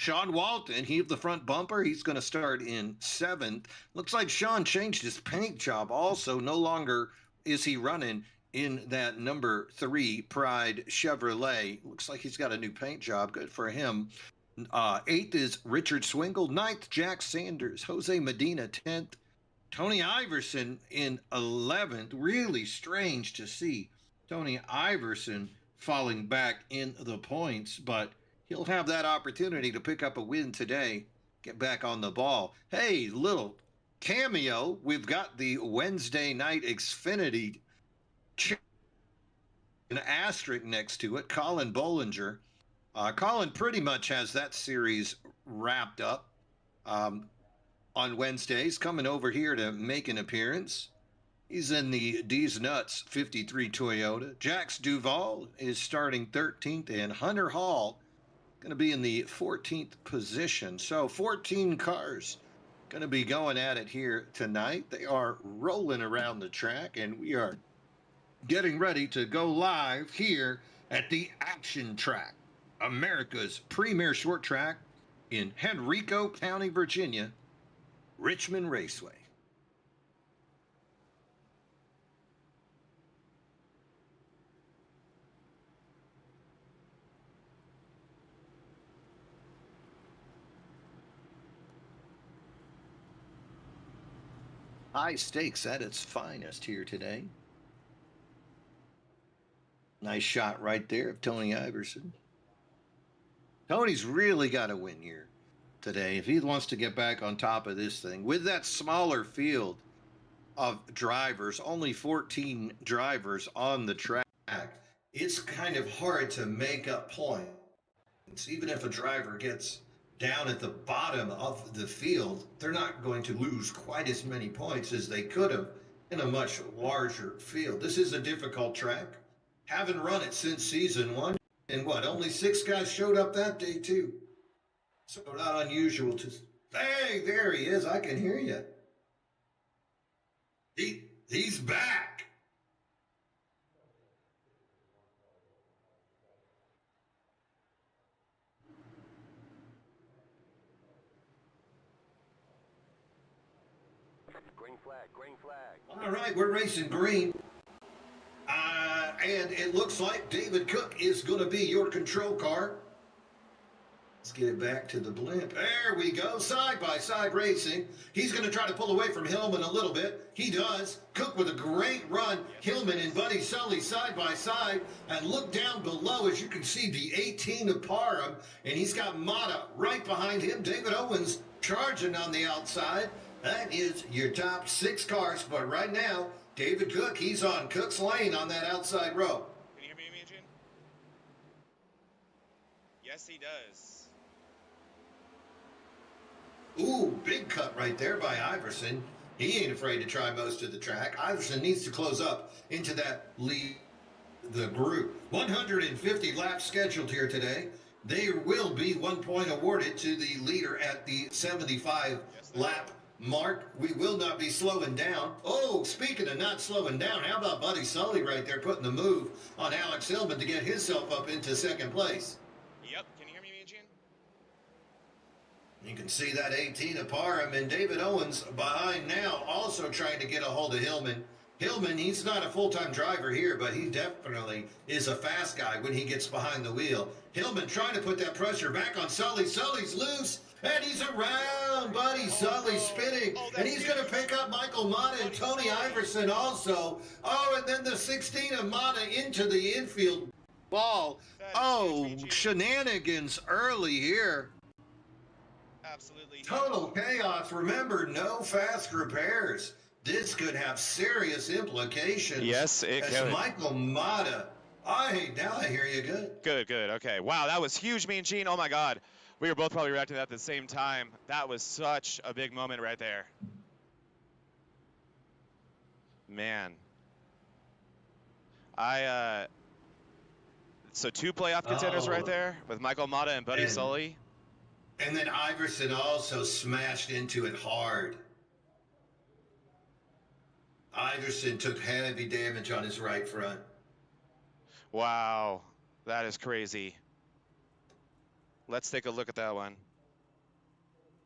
Sean Walton, he of the front bumper, he's going to start in 7th. Looks like Sean changed his paint job also. No longer is he running in that number 3 Pride Chevrolet. Looks like he's got a new paint job. Good for him. 8th is Richard Swingle. 9th, Jack Sanders. Jose Medina, 10th. Tony Iverson in 11th. Really strange to see Tony Iverson falling back in the points, but he'll have that opportunity to pick up a win today, get back on the ball. Hey, little cameo. We've got the Wednesday night Xfinity, an asterisk next to it, Colin Bollinger. Colin pretty much has that series wrapped up on Wednesdays, coming over here to make an appearance. He's in the D's Nuts 53 Toyota. Jax Duvall is starting 13th, and Hunter Hall going to be in the 14th position. So 14 cars going to be going at it here tonight. They are rolling around the track, and we are getting ready to go live here at the Action Track, America's premier short track in Henrico County, Virginia, Richmond Raceway. High stakes at its finest here today. Nice shot right there of Tony Iverson. Tony's really got to win here today if he wants to get back on top of this thing. With that smaller field of drivers, only 14 drivers on the track, it's kind of hard to make up points. Even if a driver gets down at the bottom of the field, they're not going to lose quite as many points as they could have in a much larger field. This is a difficult track. Haven't run it since season 1. And only 6 guys showed up that day too. So not unusual to... Hey, there he is. I can hear you. He's back. Green flag, green flag. All right, we're racing green. And it looks like David Cook is going to be your control car. Let's get it back to the blimp. There we go. Side-by-side racing. He's going to try to pull away from Hillman a little bit. He does. Cook with a great run. Hillman and Buddy Sully side-by-side. And look down below as you can see the 18 of Parham. And he's got Mata right behind him. David Owens charging on the outside. That is your top 6 cars. But right now, David Cook, he's on Cook's lane on that outside row. Can you hear me, Imagine? Yes, he does. Ooh, big cut right there by Iverson. He ain't afraid to try most of the track. Iverson needs to close up into that lead, the group. 150 laps scheduled here today. There will be 1 point awarded to the leader at the 75 lap mark. We will not be slowing down. Oh, speaking of not slowing down, how about Buddy Sully right there putting the move on Alex Hillman to get himself up into 2nd place? Yep. Can you hear me, Imagine? You can see that 18 of Parham and David Owens behind now, also trying to get a hold of Hillman. Hillman, he's not a full-time driver here, but he definitely is a fast guy when he gets behind the wheel. Hillman trying to put that pressure back on Sully. Sully's loose, and he's around. Buddy Sully spinning, and he's going to pick up Michael Mata and Tony Iverson also. Oh, and then the 16 of Mata into the infield ball. Oh, shenanigans early here. Absolutely. Total chaos. Remember, no fast repairs. This could have serious implications. Yes, it could. Michael Mata. Now I hear you good. Good. Okay. Wow, that was huge, Mean Gene. Oh, my God. We were both probably reacting to that at the same time. That was such a big moment right there. Man. So 2 playoff contenders right there with Michael Mata and Buddy Sully. And then Iverson also smashed into it hard. Iverson took heavy damage on his right front. Wow, that is crazy. Let's take a look at that one.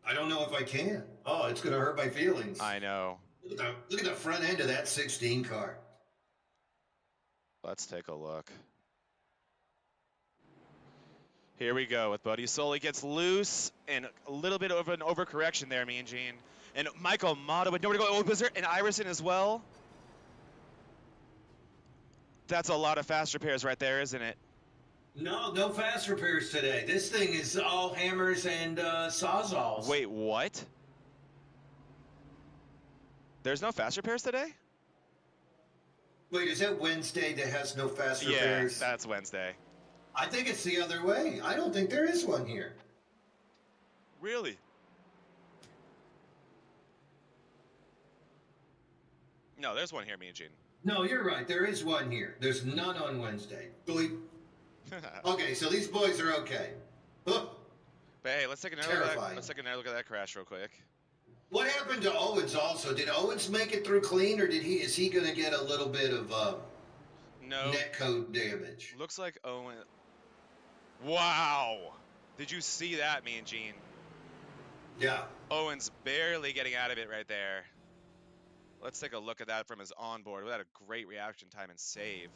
I don't know if I can. Oh, it's going to hurt my feelings. I know. Look at the front end of that 16 car. Let's take a look. Here we go with Buddy Sully gets loose and a little bit of an overcorrection there, Mean Gene. And Michael Mata with nowhere to go. Oh, was there an Iverson as well? That's a lot of fast repairs right there, isn't it? No fast repairs today. This thing is all hammers and sawzalls. Wait, what? There's no fast repairs today? Wait, is that Wednesday that has no fast repairs? Yeah, that's Wednesday. I think it's the other way. I don't think there is one here. Really? No, there's one here, Mean Gene. No, you're right. There is one here. There's none on Wednesday. Okay, so these boys are okay. Oh, But hey, let's take another look at that. Let's take another look at that crash real quick. what happened to Owens also? Did Owens make it through clean, or is he going to get a little bit of No. net code damage? Looks like Owen. Wow. Did you see that, Mean Gene? Yeah. Owens barely getting out of it right there. Let's take a look at that from his onboard. We had a great reaction time and save.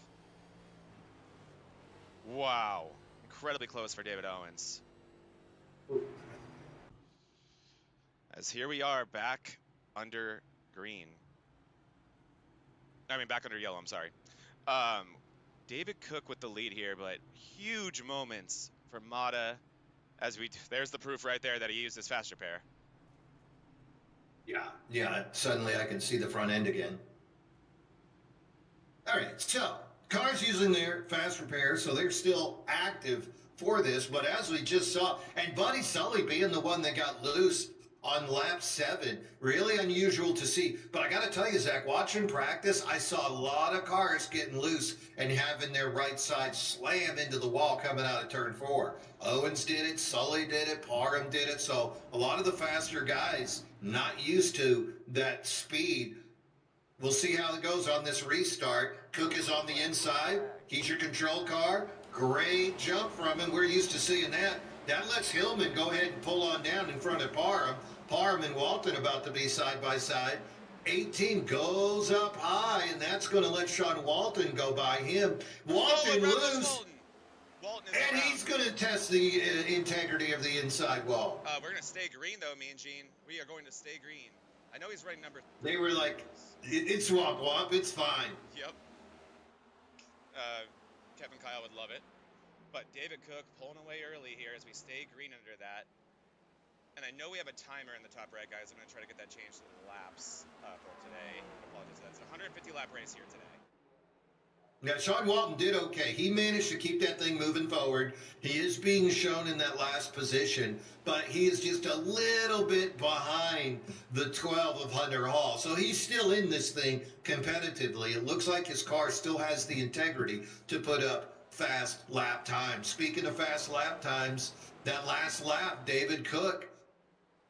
Wow. Incredibly close for David Owens. As here we are back under green. I mean, back under yellow, I'm sorry. David Cook with the lead here, but huge moments for Mata as there's the proof right there that he used his fast repair. Yeah, suddenly I can see the front end again. All right, so cars using their fast repair, so they're still active for this, but as we just saw, and Buddy Sully being the one that got loose on lap 7, really unusual to see. But I got to tell you, Zach, watching practice, I saw a lot of cars getting loose and having their right side slam into the wall coming out of turn 4. Owens did it, Sully did it, Parham did it. So a lot of the faster guys not used to that speed. We'll see how it goes on this restart. Cook is on the inside. He's your control car. Great jump from him. We're used to seeing that. That lets Hillman go ahead and pull on down in front of Parham. Parham and Walton about to be side by side. 18 goes up high, and that's going to let Sean Walton go by him. Walton loose. Walton And he's going to test the integrity of the inside wall. We're going to stay green, though, me and Gene. We are going to stay green. I know he's running number 3. They were like, it's Womp Womp, it's fine. Yep. Kevin Kyle would love it. But David Cook pulling away early here as we stay green under that. And I know we have a timer in the top right, guys. I'm going to try to get that changed to the laps for today. I apologize. That's a 150 lap race here today. Now, Sean Walton did okay. He managed to keep that thing moving forward. He is being shown in that last position, but he is just a little bit behind the 12 of Hunter Hall. So he's still in this thing competitively. It looks like his car still has the integrity to put up fast lap times. Speaking of fast lap times, that last lap, David Cook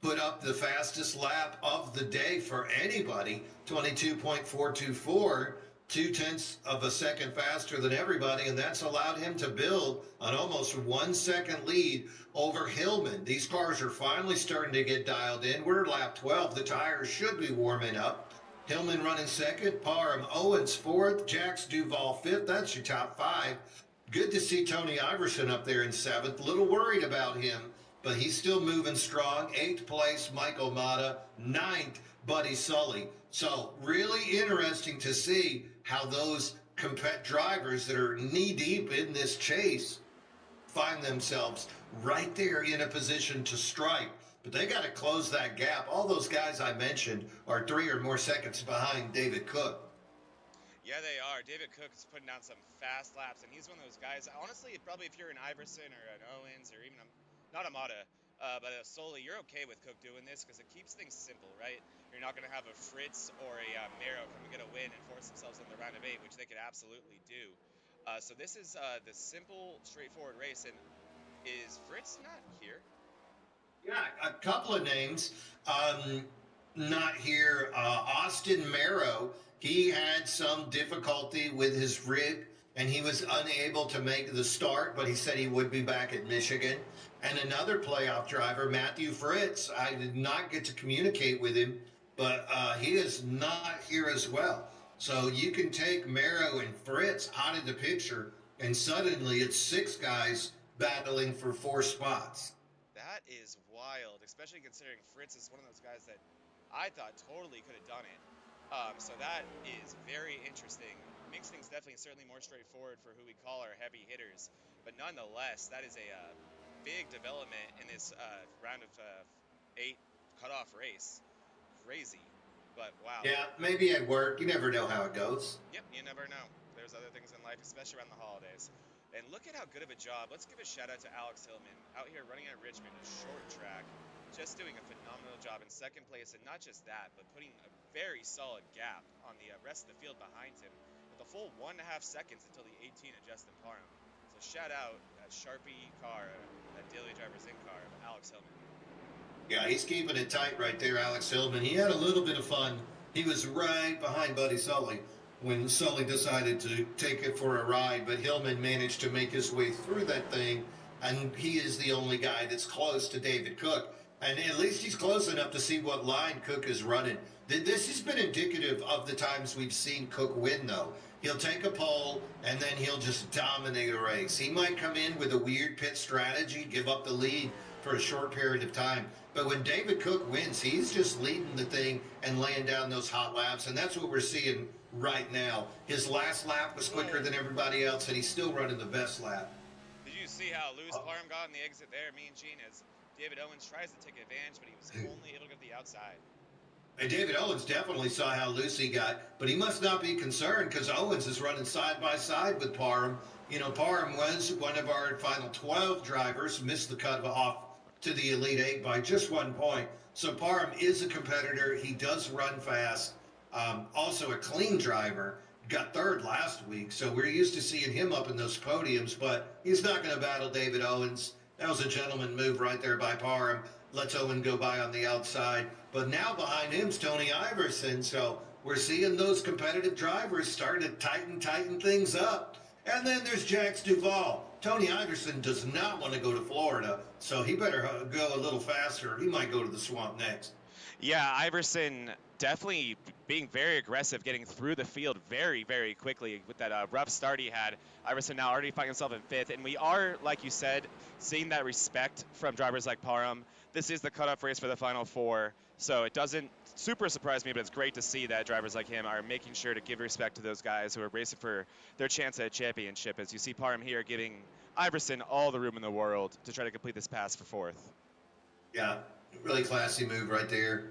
put up the fastest lap of the day for anybody, 22.424. 0.2 of a second faster than everybody, and that's allowed him to build an almost 1 second lead over Hillman. These cars are finally starting to get dialed in. We're lap 12. The tires should be warming up. Hillman running second, Parham Owens fourth, Jax Duval fifth. That's your top 5. Good to see Tony Iverson up there in 7th. A little worried about him, but he's still moving strong. 8th place, Michael Mata. 9th, Buddy Sully. So really interesting to see how those drivers that are knee-deep in this chase find themselves right there in a position to strike. But they got to close that gap. All those guys I mentioned are 3 or more seconds behind David Cook. Yeah, they are. David Cook's putting down some fast laps, and he's one of those guys. Honestly, probably if you're an Iverson or an Owens or even not a Mata, but a Sully, you're okay with Cook doing this because it keeps things simple, right? You're not going to have a Fritz or a Mero come and get a win and force themselves in the round of 8, which they could absolutely do. So this is the simple, straightforward race. And is Fritz not here? Yeah, a couple of names not here. Austin Mero, he had some difficulty with his rib, and he was unable to make the start, but he said he would be back at Michigan. And another playoff driver, Matthew Fritz. I did not get to communicate with him, but he is not here as well. So you can take Mero and Fritz out of the picture, and suddenly it's 6 guys battling for 4 spots. That is wild, especially considering Fritz is one of those guys that I thought totally could have done it. So that is very interesting. Makes things definitely certainly more straightforward for who we call our heavy hitters. But nonetheless, that is a big development in this round of 8 cutoff race. Crazy. But wow. Yeah, maybe at work. You never know how it goes. Yep, you never know. There's other things in life, especially around the holidays. And look at how good of a job. Let's give a shout out to Alex Hillman out here running at Richmond, a short track, just doing a phenomenal job in second place. And not just that, but putting a very solid gap on the rest of the field behind him with a full 1.5 seconds until the 18 of Justin Parham. So shout out that Sharpie car, that Daily Driver's In car of Alex Hillman. Yeah, he's keeping it tight right there, Alex Hillman. He had a little bit of fun. He was right behind Buddy Sully when Sully decided to take it for a ride, but Hillman managed to make his way through that thing, and he is the only guy that's close to David Cook. And at least he's close enough to see what line Cook is running. This has been indicative of the times we've seen Cook win, though. He'll take a pole, and then he'll just dominate a race. He might come in with a weird pit strategy, give up the lead for a short period of time. But when David Cook wins, he's just leading the thing and laying down those hot laps, and that's what we're seeing right now. His last lap was quicker than everybody else, and he's still running the best lap. Did you see how Lewis Parham got in the exit there, Mean Gene, as David Owens tries to take advantage, but he was only able to get the outside. And David Owens definitely saw how loose he got, but he must not be concerned because Owens is running side by side with Parham. You know, Parham was one of our final 12 drivers, missed the cut off to the Elite 8 by just 1 point. So Parham is a competitor. He does run fast. Also a clean driver. Got third last week, so we're used to seeing him up in those podiums, but he's not going to battle David Owens. That was a gentleman move right there by Parham. Lets Owen go by on the outside. But now behind him's Tony Iverson, so we're seeing those competitive drivers starting to tighten things up. And then there's Jax Duvall. Tony Iverson does not want to go to Florida, so he better go a little faster. He might go to the swamp next. Yeah, Iverson definitely being very aggressive, getting through the field very, very quickly with that rough start he had. Iverson now already finding himself in 5th, and we are, like you said, seeing that respect from drivers like Parham. This is the cutoff race for the Final 4, so it doesn't super surprise me, but it's great to see that drivers like him are making sure to give respect to those guys who are racing for their chance at a championship, as you see Parham here giving Iverson all the room in the world to try to complete this pass for 4th. Yeah, really classy move right there.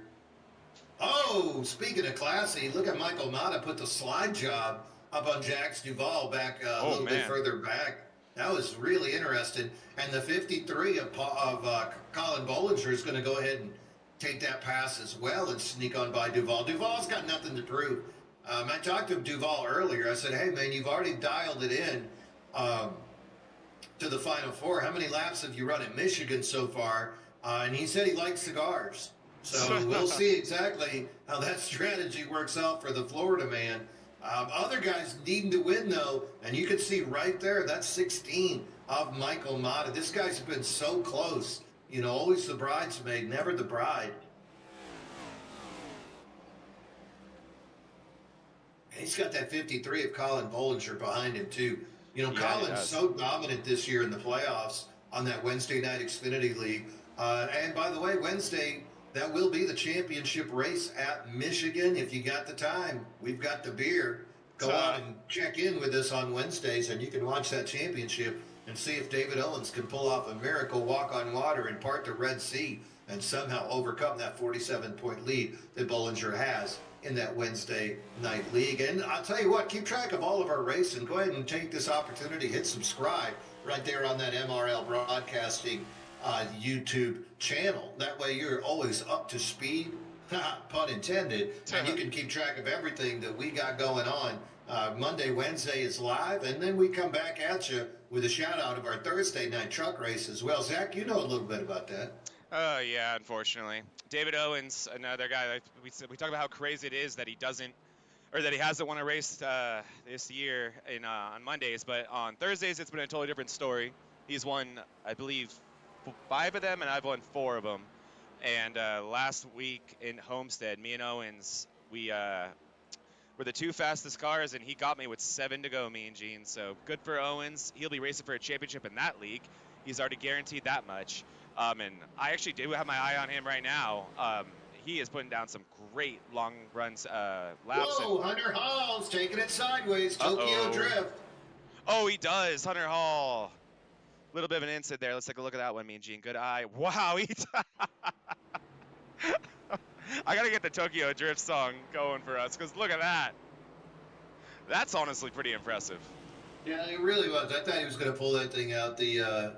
Oh, speaking of classy, look at Michael Mata put the slide job up on Jax Duvall back a little bit further back. That was really interesting. And the 53 of Colin Bollinger is going to go ahead and take that pass as well and sneak on by Duvall. Duvall's got nothing to prove. I talked to Duvall earlier. I said, hey, man, you've already dialed it in to the Final 4. How many laps have you run at Michigan so far? And he said he likes cigars. So we'll see exactly how that strategy works out for the Florida man. Other guys needing to win, though, and you can see right there, that's 16 of Michael Mata. This guy's been so close. You know, always the bridesmaid, never the bride. And he's got that 53 of Colin Bollinger behind him, too. You know, yeah, Colin's so dominant this year in the playoffs on that Wednesday night Xfinity League. And by the way, Wednesday, that will be the championship race at Michigan. If you got the time, we've got the beer. Go out and check in with us on Wednesdays, and you can watch that championship and see if David Owens can pull off a miracle walk on water and part the Red Sea and somehow overcome that 47-point lead that Bollinger has in that Wednesday night league. And I'll tell you what, keep track of all of our racing. Go ahead and take this opportunity, hit subscribe right there on that MRL Broadcasting YouTube channel. That way you're always up to speed, pun intended, and you can keep track of everything that we got going on. Monday, Wednesday is live, and then we come back at you with a shout out of our Thursday night truck race as well. Zach, you know a little bit about that. Oh, yeah, unfortunately. David Owens, another guy, we talk about how crazy it is that he doesn't, or that he hasn't won a race this year on Mondays, but on Thursdays it's been a totally different story. He's won, I believe, 5 of them, and I've won 4 of them. And last week in Homestead, me and Owens, we were the 2 fastest cars, and he got me with 7 to go, me and Gene. So good for Owens. He'll be racing for a championship in that league. He's already guaranteed that much. And I actually do have my eye on him right now. He is putting down some great long runs, laps. Whoa, Hunter Hall's taking it sideways. Tokyo Drift. Oh, he does. Hunter Hall. A little bit of an incident there. Let's take a look at that one, me and Gene. Good eye. Wow. I got to get the Tokyo Drift song going for us, because look at that. That's honestly pretty impressive. Yeah, it really was. I thought he was going to pull that thing out. The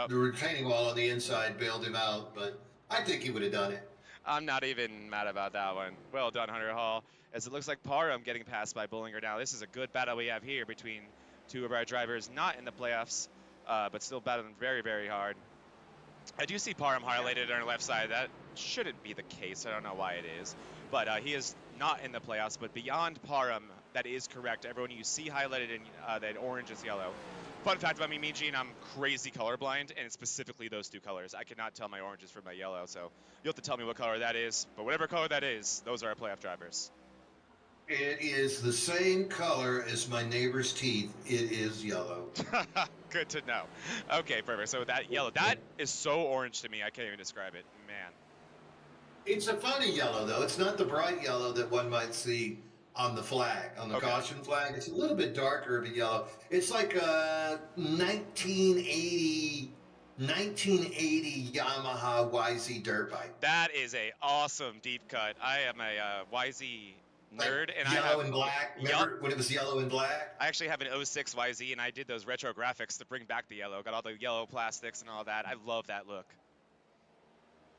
retaining wall on the inside bailed him out, but I think he would have done it. I'm not even mad about that one. Well done, Hunter Hall. As it looks like Parham getting passed by Bullinger now. This is a good battle we have here between 2 of our drivers, not in the playoffs, but still battling very, very hard. I do see Parham highlighted on our left side. That shouldn't be the case. I don't know why it is. But he is not in the playoffs. But beyond Parham, that is correct. Everyone you see highlighted in that orange is yellow. Fun fact about me, Gene, I'm crazy colorblind, and it's specifically those 2 colors. I cannot tell my oranges from my yellow, so you'll have to tell me what color that is. But whatever color that is, those are our playoff drivers. It is the same color as my neighbor's teeth. It is yellow. Good to know. Okay, perfect. So that yellow, that is so orange to me, I can't even describe it. Man. It's a funny yellow, though. It's not the bright yellow that one might see on the flag, on the caution flag. It's a little bit darker of a yellow. It's like a 1980 Yamaha YZ dirt bike. That is a awesome deep cut. I am a YZ nerd, like and yellow and black. Remember when it was yellow and black? I actually have an 06 YZ, and I did those retro graphics to bring back the yellow. Got all the yellow plastics and all that. I love that look.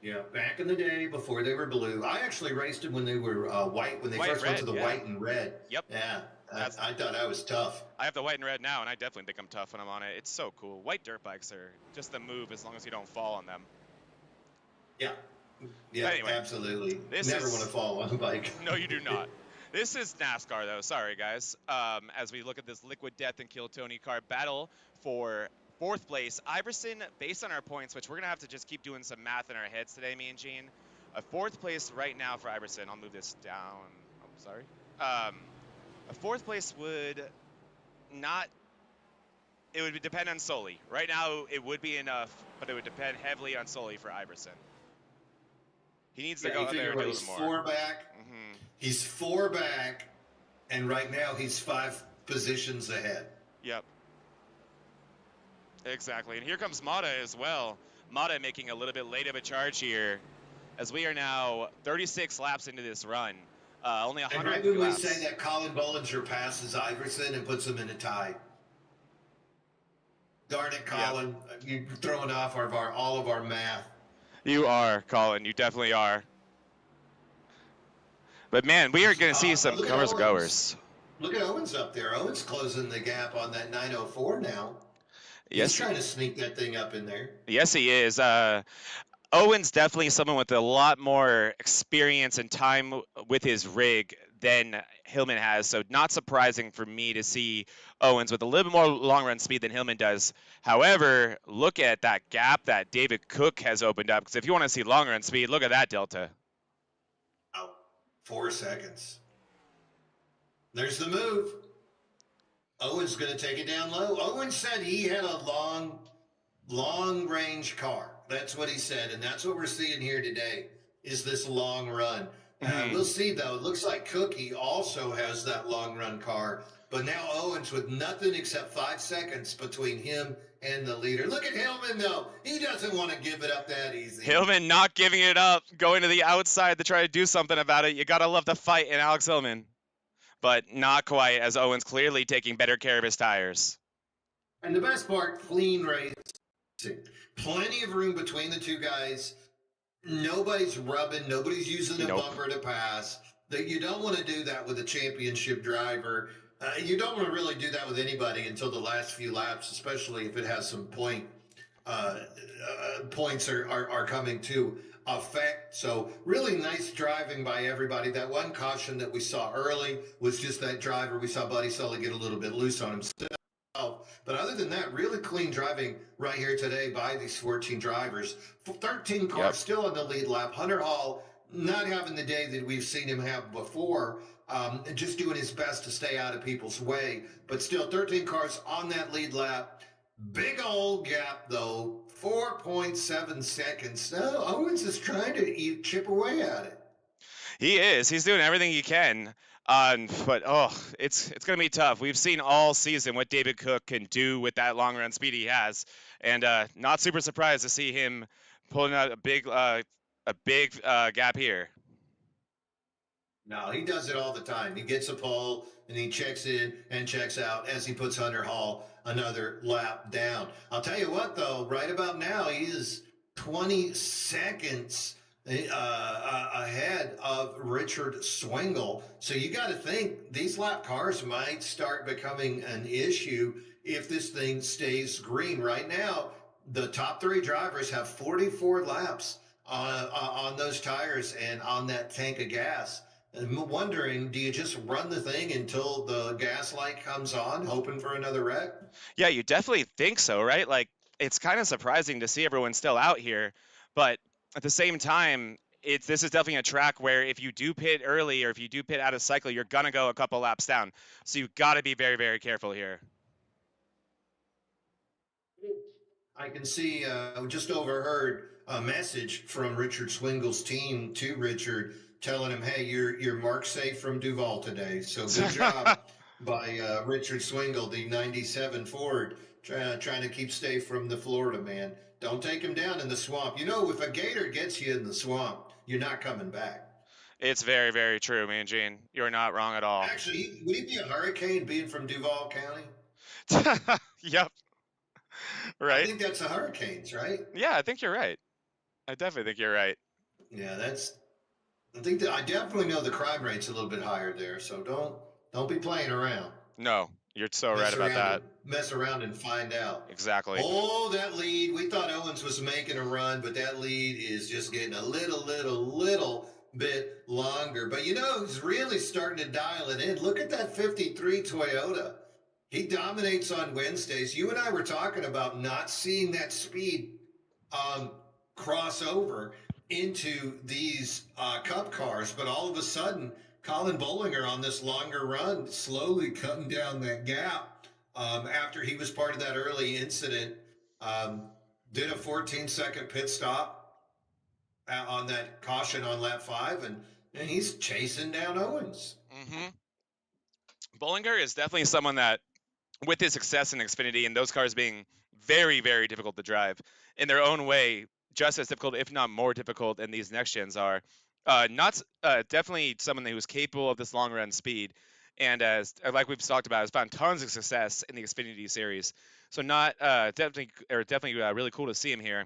Yeah, back in the day before they were blue. I actually raced them when they were white, when they first went to the white and red. Yep. Yeah, I thought I was tough. I have the white and red now, and I definitely think I'm tough when I'm on it. It's so cool. White dirt bikes are just the move as long as you don't fall on them. Yeah. Yeah, anyway, absolutely. Never want to fall on a bike. No, you do not. This is NASCAR, though. Sorry, guys. As we look at this Liquid Death and Kill Tony car battle for 4th place, Iverson, based on our points, which we're going to have to just keep doing some math in our heads today, me and Gene. A 4th place right now for Iverson. I'll move this down. Oh, sorry. A 4th place would not... It would depend on Sully. Right now, it would be enough, but it would depend heavily on Sully for Iverson. He needs to go out there and do a little more. He's 4 back. Mm-hmm. He's 4 back, and right now he's 5 positions ahead. Yep. Exactly. And here comes Mata as well. Mata making a little bit late of a charge here, as we are now 36 laps into this run. Only 100 laps. And right when we say that Colin Bollinger passes Iverson and puts him in a tie. Darn it, Colin. Yep. You're throwing off all of our math. You are, Colin. You definitely are. But, man, we are going to see some comers goers. Look at Owens up there. Owens closing the gap on that 904 now. Yes. He's trying to sneak that thing up in there. Yes, he is. Owen's definitely someone with a lot more experience and time with his rig than Hillman has. So not surprising for me to see Owens with a little bit more long-run speed than Hillman does. However, look at that gap that David Cook has opened up. Because if you want to see long-run speed, look at that delta. Oh, 4 seconds. There's the move. Owens going to take it down low. Owens said he had a long-range car. That's what he said, and that's what we're seeing here today, is this long run. We'll see, though. It looks like Cookie also has that long-run car, but now Owens with nothing except 5 seconds between him and the leader. Look at Hillman, though. He doesn't want to give it up that easy. Hillman not giving it up, going to the outside to try to do something about it. You got to love the fight in Alex Hillman. But not quite, as Owens clearly taking better care of his tires. And the best part, clean racing. Plenty of room between the 2 guys. Nobody's rubbing. Nobody's using a bumper to pass. That you don't want to do that with a championship driver. You don't want to really do that with anybody until the last few laps, especially if it has some points are coming to effect. So really nice driving by everybody. That one caution that we saw early was just that driver. We saw Buddy Sully get a little bit loose on himself. But other than that, really clean driving right here today by these 14 drivers. 13 Yep. cars still on the lead lap. Hunter Hall not having the day that we've seen him have before, just doing his best to stay out of people's way. But still, 13 cars on that lead lap. Big old gap, though. 4.7 seconds. No, Owens is trying to chip away at it. He is. He's doing everything he can. But it's gonna be tough. We've seen all season what David Cook can do with that long run speed he has, and not super surprised to see him pulling out a big gap here. No, he does it all the time. He gets a pole and he checks in and checks out as he puts Hunter Hall another lap down. I'll tell you what, though, right about now, he is 20 seconds ahead of Richard Swingle. So you got to think these lap cars might start becoming an issue if this thing stays green. Right now, the top three drivers have 44 laps on those tires and on that tank of gas. I'm wondering, do you just run the thing until the gas light comes on, hoping for another wreck? Yeah, you definitely think so, right? Like, it's kind of surprising to see everyone still out here, but at the same time, this is definitely a track where if you do pit early or if you do pit out of cycle, you're gonna go a couple laps down. So you've got to be very, very careful here. I can see, just overheard a message from Richard Swingle's team to Richard telling him, hey, you're mark safe from Duval today. So good job by Richard Swingle, the 97 Ford, trying to keep safe from the Florida man. Don't take him down in the swamp. You know, if a gator gets you in the swamp, you're not coming back. It's very, very true, man, Gene. You're not wrong at all. Actually, would he be a hurricane being from Duval County? Yep. I Right? think that's the hurricanes, right? Yeah, I think you're right. I definitely think you're right. Yeah, that's. I think that I definitely know the crime rate's a little bit higher there, so don't be playing around. No, you're so right about that. Mess around and find out. Exactly. Oh, that lead. We thought Owens was making a run, but that lead is just getting a little bit longer. But you know, he's really starting to dial it in. Look at that 53 Toyota. He dominates on Wednesdays. You and I were talking about not seeing that speed cross over into these Cup cars, but all of a sudden, Colin Bollinger on this longer run, slowly cutting down that gap after he was part of that early incident. Did a 14-second pit stop on that caution on lap 5, and he's chasing down Owens. Mm-hmm. Bollinger is definitely someone that, with his success in Xfinity and those cars being very, very difficult to drive in their own way, just as difficult, if not more difficult, than these next gens are. Definitely someone who's capable of this long run speed, and as like we've talked about, has found tons of success in the Xfinity series. So not definitely really cool to see him here.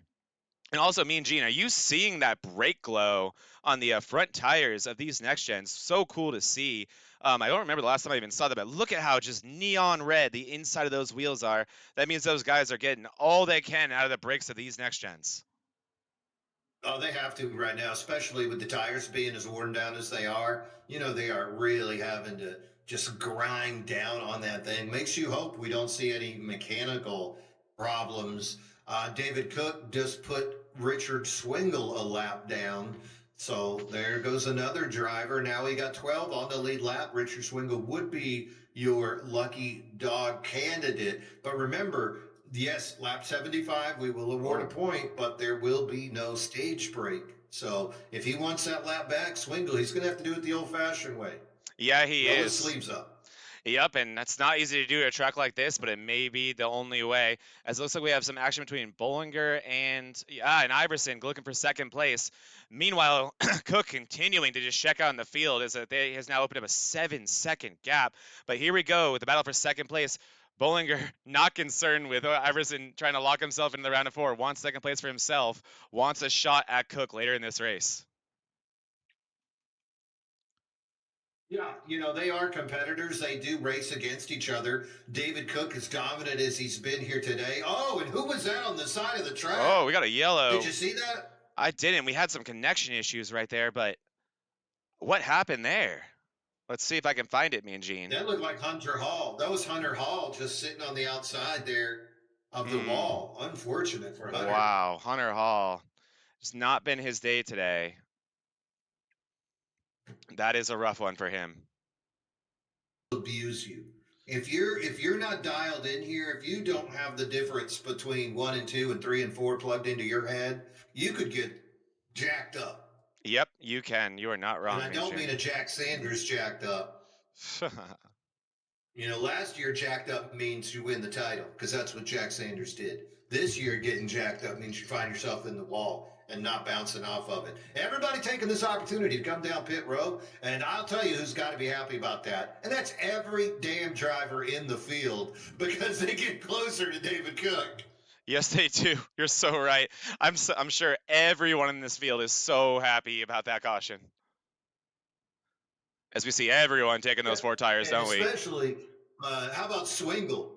And also, me and Gene, are you seeing that brake glow on the front tires of these next gens? So cool to see. I don't remember the last time I even saw that, but look at how just neon red the inside of those wheels are. That means those guys are getting all they can out of the brakes of these next gens. Oh, they have to right now, especially with the tires being as worn down as they are. You know, they are really having to just grind down on that thing. Makes you hope we don't see any mechanical problems. David Cook just put Richard Swingle a lap down. So there goes another driver. Now he got 12 on the lead lap. Richard Swingle would be your lucky dog candidate. But remember, yes, lap 75, we will award a point, but there will be no stage break. So if he wants that lap back, Swingle, he's going to have to do it the old-fashioned way. Yeah, he is. Roll his sleeves up. Yep, and that's not easy to do at a track like this, but it may be the only way. As it looks like we have some action between Bollinger and Iverson looking for second place. Meanwhile, Cook continuing to just check out in the field as they has now opened up a 7-second gap. But here we go with the battle for second place. Bollinger not concerned with Iverson trying to lock himself into the round of 4. Wants second place for himself. Wants a shot at Cook later in this race. Yeah, you know, they are competitors. They do race against each other. David Cook is dominant as he's been here today. Oh, and who was that on the side of the track? Oh, we got a yellow. Did you see that? I didn't. We had some connection issues right there, but what happened there? Let's see if I can find it, Mean Gene. That looked like Hunter Hall. That was Hunter Hall just sitting on the outside there of the wall. Unfortunate for Hunter. Wow, Hunter Hall. It's not been his day today. That is a rough one for him. Abuse you. If you're not dialed in here, if you don't have the difference between 1 and 2 and 3 and 4 plugged into your head, you could get jacked up. Yep, you can. You are not wrong. And I don't mean a Jack Sanders jacked up. Last year jacked up means you win the title because that's what Jack Sanders did. This year getting jacked up means you find yourself in the wall and not bouncing off of it. Everybody taking this opportunity to come down pit road, and I'll tell you who's got to be happy about that. And that's every damn driver in the field because they get closer to David Cook. Yes, they do. You're so right. I'm sure everyone in this field is so happy about that caution. As we see everyone taking those 4 tires, don't we? Especially, how about Swingle?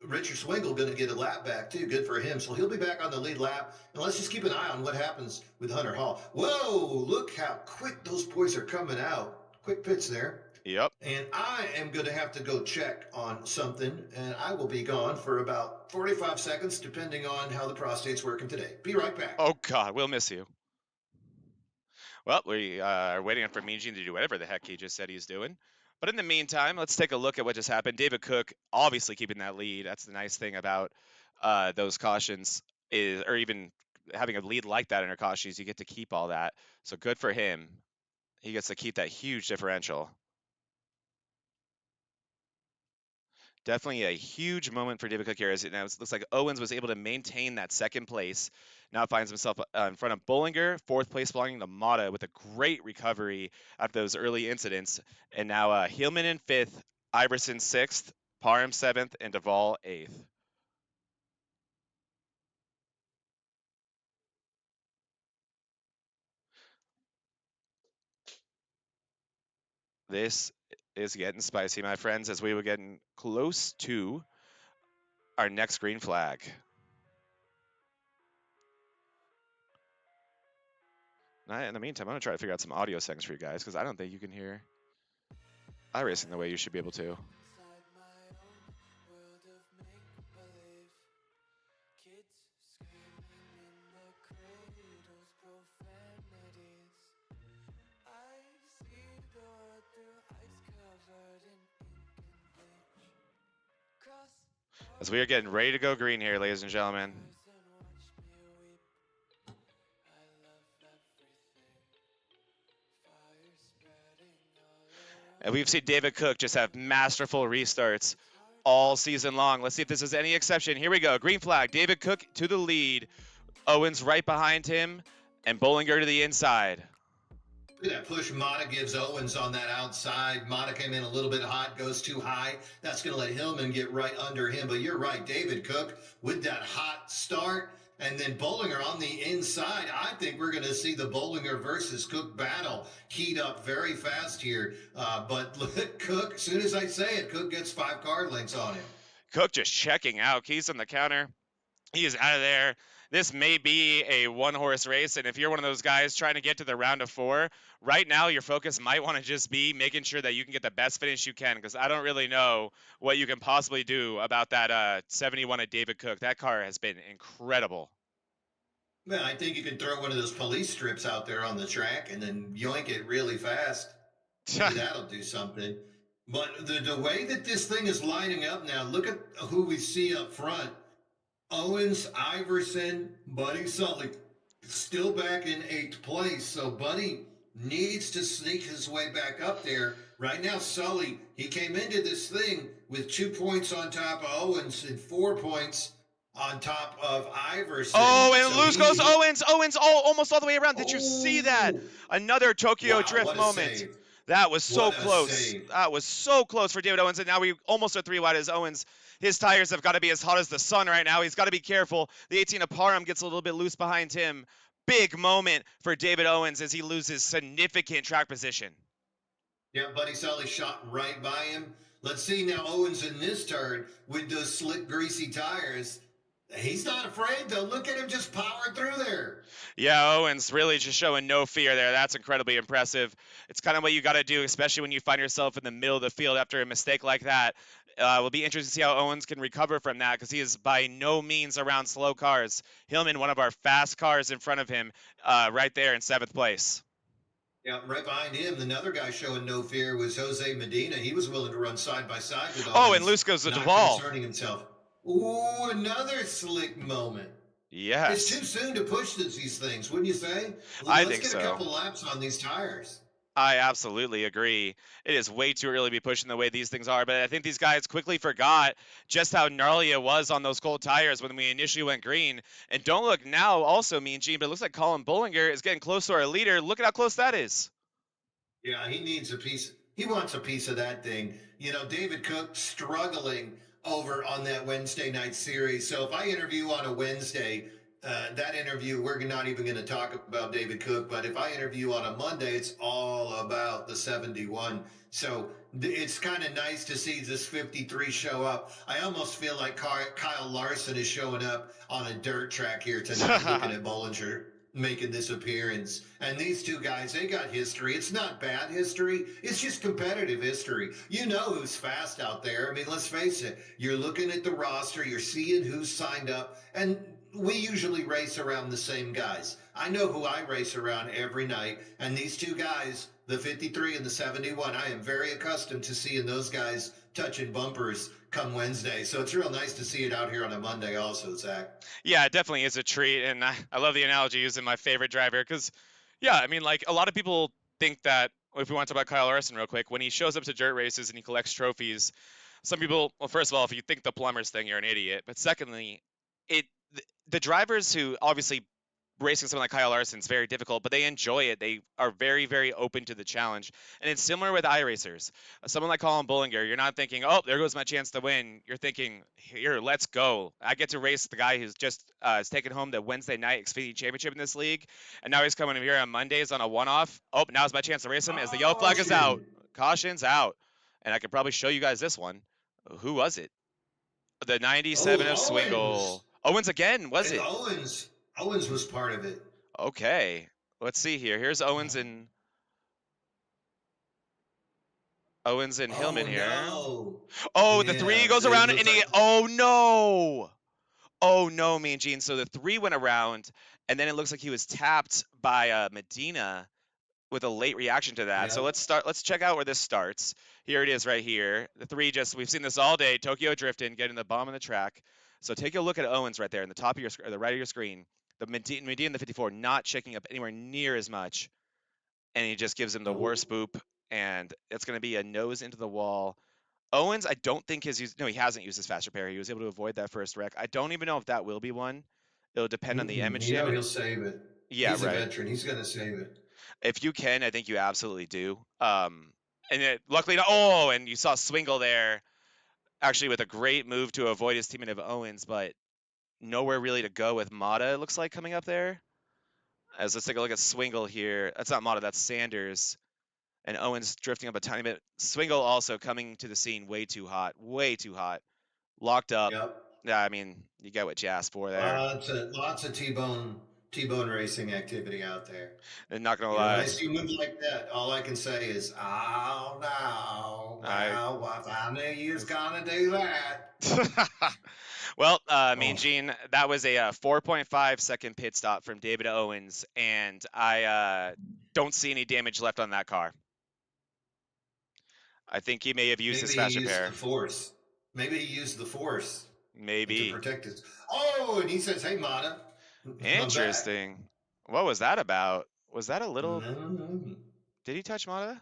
Richard Swingle going to get a lap back too. Good for him. So he'll be back on the lead lap. And let's just keep an eye on what happens with Hunter Hall. Whoa, look how quick those boys are coming out. Quick pits there. Yep. And I am going to have to go check on something, and I will be gone for about 45 seconds, depending on how the prostate's working today. Be right back. Oh, God, we'll miss you. Well, we are waiting for Mean Gene to do whatever the heck he just said he's doing. But in the meantime, let's take a look at what just happened. David Cook obviously keeping that lead. That's the nice thing about those cautions, or even having a lead like that in our cautions, you get to keep all that. So good for him. He gets to keep that huge differential. Definitely a huge moment for David Cook here. Now it looks like Owens was able to maintain that second place. Now finds himself in front of Bollinger, 4th place belonging to Mata with a great recovery after those early incidents. And now Hillman in 5th, Iverson 6th, Parham 7th, and Duvall 8th. This is getting spicy, my friends, as we were getting close to our next green flag. In the meantime, I'm going to try to figure out some audio settings for you guys because I don't think you can hear iRacing the way you should be able to. As we are getting ready to go green here, ladies and gentlemen. And we've seen David Cook just have masterful restarts all season long. Let's see if this is any exception. Here we go. Green flag. David Cook to the lead. Owens right behind him. And Bollinger to the inside. Look at that push Mata gives Owens on that outside. Mata came in a little bit hot, goes too high. That's going to let Hillman get right under him. But you're right, David Cook with that hot start. And then Bollinger on the inside. I think we're going to see the Bollinger versus Cook battle heat up very fast here. But look, Cook, as soon as I say it, Cook gets 5 card lengths on him. Cook just checking out. Keys on the counter. He is out of there. This may be a 1-horse race, and if you're one of those guys trying to get to the round of 4, right now your focus might want to just be making sure that you can get the best finish you can, because I don't really know what you can possibly do about that 71 at David Cook. That car has been incredible. Man, I think you can throw one of those police strips out there on the track and then yoink it really fast. Maybe that'll do something. But the way that this thing is lining up now, look at who we see up front. Owens, Iverson, Buddy Sully, still back in 8th place. So Buddy needs to sneak his way back up there. Right now, Sully, he came into this thing with 2 points on top of Owens and 4 points on top of Iverson. Oh, and so loose goes Owens. Owens almost all the way around. Did you see that? Another Tokyo Drift moment. Save. That was so close. That was so close for David Owens, and now we almost are 3 wide as Owens. His tires have got to be as hot as the sun right now. He's got to be careful. The 18 of Parham gets a little bit loose behind him. Big moment for David Owens as he loses significant track position. Yeah, Buddy Sully shot right by him. Let's see now Owens in this turn with those slick, greasy tires. He's not afraid, though. Look at him just power through there. Yeah, Owens really just showing no fear there. That's incredibly impressive. It's kind of what you got to do, especially when you find yourself in the middle of the field after a mistake like that. Will be interesting to see how Owens can recover from that because he is by no means around slow cars. Hillman, one of our fast cars in front of him, right there in 7th place. Yeah, right behind him, another guy showing no fear was Jose Medina. He was willing to run side by side with Oh, and Owens, loose goes the not Duvall. concerning himself. Ooh, another slick moment. It's too Yes, soon to push these things, wouldn't you say? I Let's think get a so. couple laps on these tires. I absolutely agree. It is way too early to be pushing the way these things are, but I think these guys quickly forgot just how gnarly it was on those cold tires when we initially went green. And don't look now, also, Mean Gene, but it looks like Colin Bollinger is getting close to our leader. Look at how close that is. Yeah, he needs a piece. He wants a piece of that thing. You know, David Cook struggling over on that Wednesday night series. So if I interview on a Wednesday, that interview, we're not even going to talk about David Cook. But if I interview on a Monday, it's all about the 71. So it's kind of nice to see this 53 show up. I almost feel like Kyle Larson is showing up on a dirt track here tonight, looking at Bollinger making this appearance. And these two guys, they got history. It's not bad history. It's just competitive history. You know who's fast out there. I mean, let's face it. You're looking at the roster. You're seeing who's signed up. And we usually race around the same guys. I know who I race around every night. And these two guys, the 53 and the 71, I am very accustomed to seeing those guys touching bumpers come Wednesday. So it's real nice to see it out here on a Monday also, Zach. Yeah, it definitely is a treat, and I love the analogy using my favorite driver because, yeah, I mean, like a lot of people think that if we want to talk about Kyle Larson real quick, when he shows up to dirt races and he collects trophies, some people, well, first of all, if you think the plumbers thing, you're an idiot. But secondly, it the drivers who obviously racing someone like Kyle Larson is very difficult, but they enjoy it. They are very, very open to the challenge. And it's similar with iRacers. Someone like Colin Bollinger, you're not thinking, oh, there goes my chance to win. You're thinking, here, let's go. I get to race the guy who's just has taken home the Wednesday night Xfinity Championship in this league. And now he's coming here on Mondays on a one-off. Oh, now's my chance to race him as the yellow flag is out. Caution. Caution's out. And I can probably show you guys this one. Who was it? The 97 of Oh, Owens. Swingle. Owens again, was And it? Owens was part of it. Okay. Let's see here. Here's Owens and Hillman Oh here. no. Oh, the three Yeah, goes it around looks and like oh no. Oh no, Mean Gene. So the three went around and then it looks like he was tapped by Medina with a late reaction to that. So yeah. let's check out where this starts. Here it is right here. The three we've seen this all day. Tokyo drifting, getting the bomb on the track. So take a look at Owens right there in the top of your or the right of your screen. The Medina the 54 not checking up anywhere near as much. And he just gives him the Oh. worst boop. And it's going to be a nose into the wall. Owens, I don't think has used. No, he hasn't used his fast repair. He was able to avoid that first wreck. I don't even know if that will be one. It'll depend on the You know imaging. he'll save it. Yeah, He's a right. veteran. He's gonna save it. If you can, I think you absolutely do. And luckily, not, oh, and you saw Swingle there actually with a great move to avoid his teammate of Owens, but nowhere really to go with Mata. It looks like coming up there. As let's take a look at Swingle here. That's not Mata. That's Sanders. And Owens drifting up a tiny bit. Swingle also coming to the scene way too hot. Way too hot. Locked up. Yep. Yeah, I mean, you get what you asked for there. Lots of T-bone racing activity out there. And not gonna You know, when I lie, see moves like that, all I can say is, "Oh no, I well, what I knew you was gonna do that." well, Mean Oh, Gene, that was a 4.5 second pit stop from David Owens, and I don't see any damage left on that car. I think he may have used his maybe he fast used the repair. force. Maybe he used the force to Maybe. protect his. Oh, and he says, "Hey, Mata, I'm back." Interesting. What was that about? Was that a little? No, Did he touch Mata?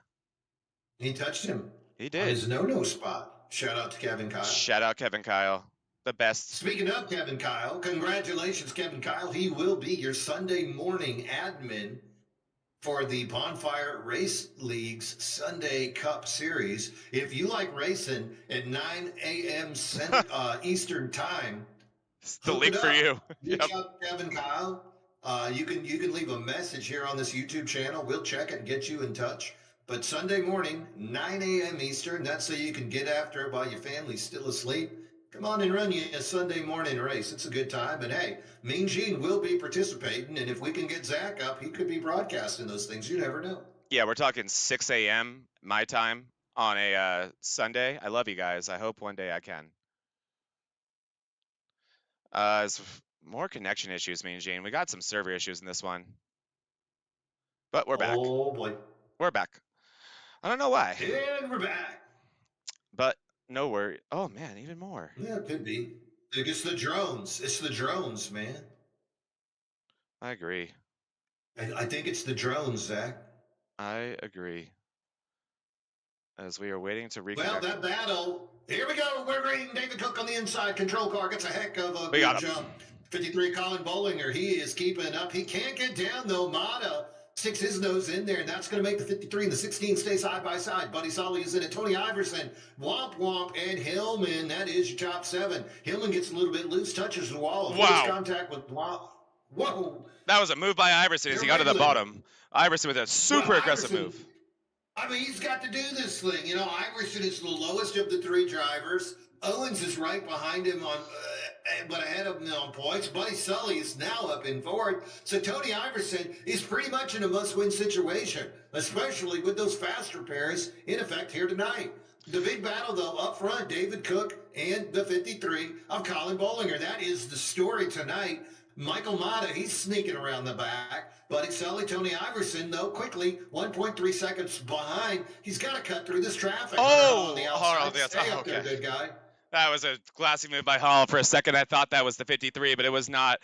he touched him He on did. his no-no spot. Shout out to Kevin Kyle. Shout out Kevin Kyle, the best. Speaking of Kevin Kyle, congratulations, Kevin Kyle. He will be your Sunday morning admin for the Bonfire Race League's Sunday Cup Series. If you like racing at 9 a.m. Eastern Time, It's the hook it league for up. you. Reach Yep. out to Kevin Kyle. You can leave a message here on this YouTube channel. We'll check it and get you in touch. But Sunday morning, 9 a.m. Eastern, that's so you can get after it while your family's still asleep. Come on and run you a Sunday morning race. It's a good time. And hey, Mean Gene will be participating. And if we can get Zach up, he could be broadcasting those things. You never know. Yeah, we're talking 6 a.m. my time on a Sunday. I love you guys. I hope one day I can. It's more connection issues, me and Gene. We got some server issues in this one, but we're back. Oh, boy. We're back. I don't know why, And we're back. but no worry. Oh man, even more. Yeah, it could be. It's the drones. It's the drones, man. I agree. I think it's the drones, Zach. I agree. As we are waiting to reconnect. Well, that battle. Here we go. We're reading David Cook on the inside. Control car gets a heck of a good jump. 53 Colin Bollinger. He is keeping up. He can't get down, though. Mata sticks his nose in there, and that's going to make the 53 and the 16 stay side by side. Buddy Solly is in it. Tony Iverson, Womp Womp, and Hillman. That is your top 7. Hillman gets a little bit loose, touches the wall. Wow. Contact with Womp. Whoa. That was a move by Iverson as he got to the bottom. Iverson with a super aggressive move. I mean, he's got to do this thing. You know, Iverson is the lowest of the 3 drivers. Owens is right behind him but ahead of him on points. Buddy Sully is now up in 4th. So Tony Iverson is pretty much in a must-win situation, especially with those fast repairs in effect here tonight. The big battle, though, up front, David Cook and the 53 of Colin Bollinger. That is the story tonight. Michael Mata, he's sneaking around the back. Buddy Sully, Tony Iverson, though, quickly, 1.3 seconds behind. He's got to cut through this traffic. Oh, on the outside. Stay up okay. there, good guy. That was a classy move by Hall. For a second, I thought that was the 53, but it was not.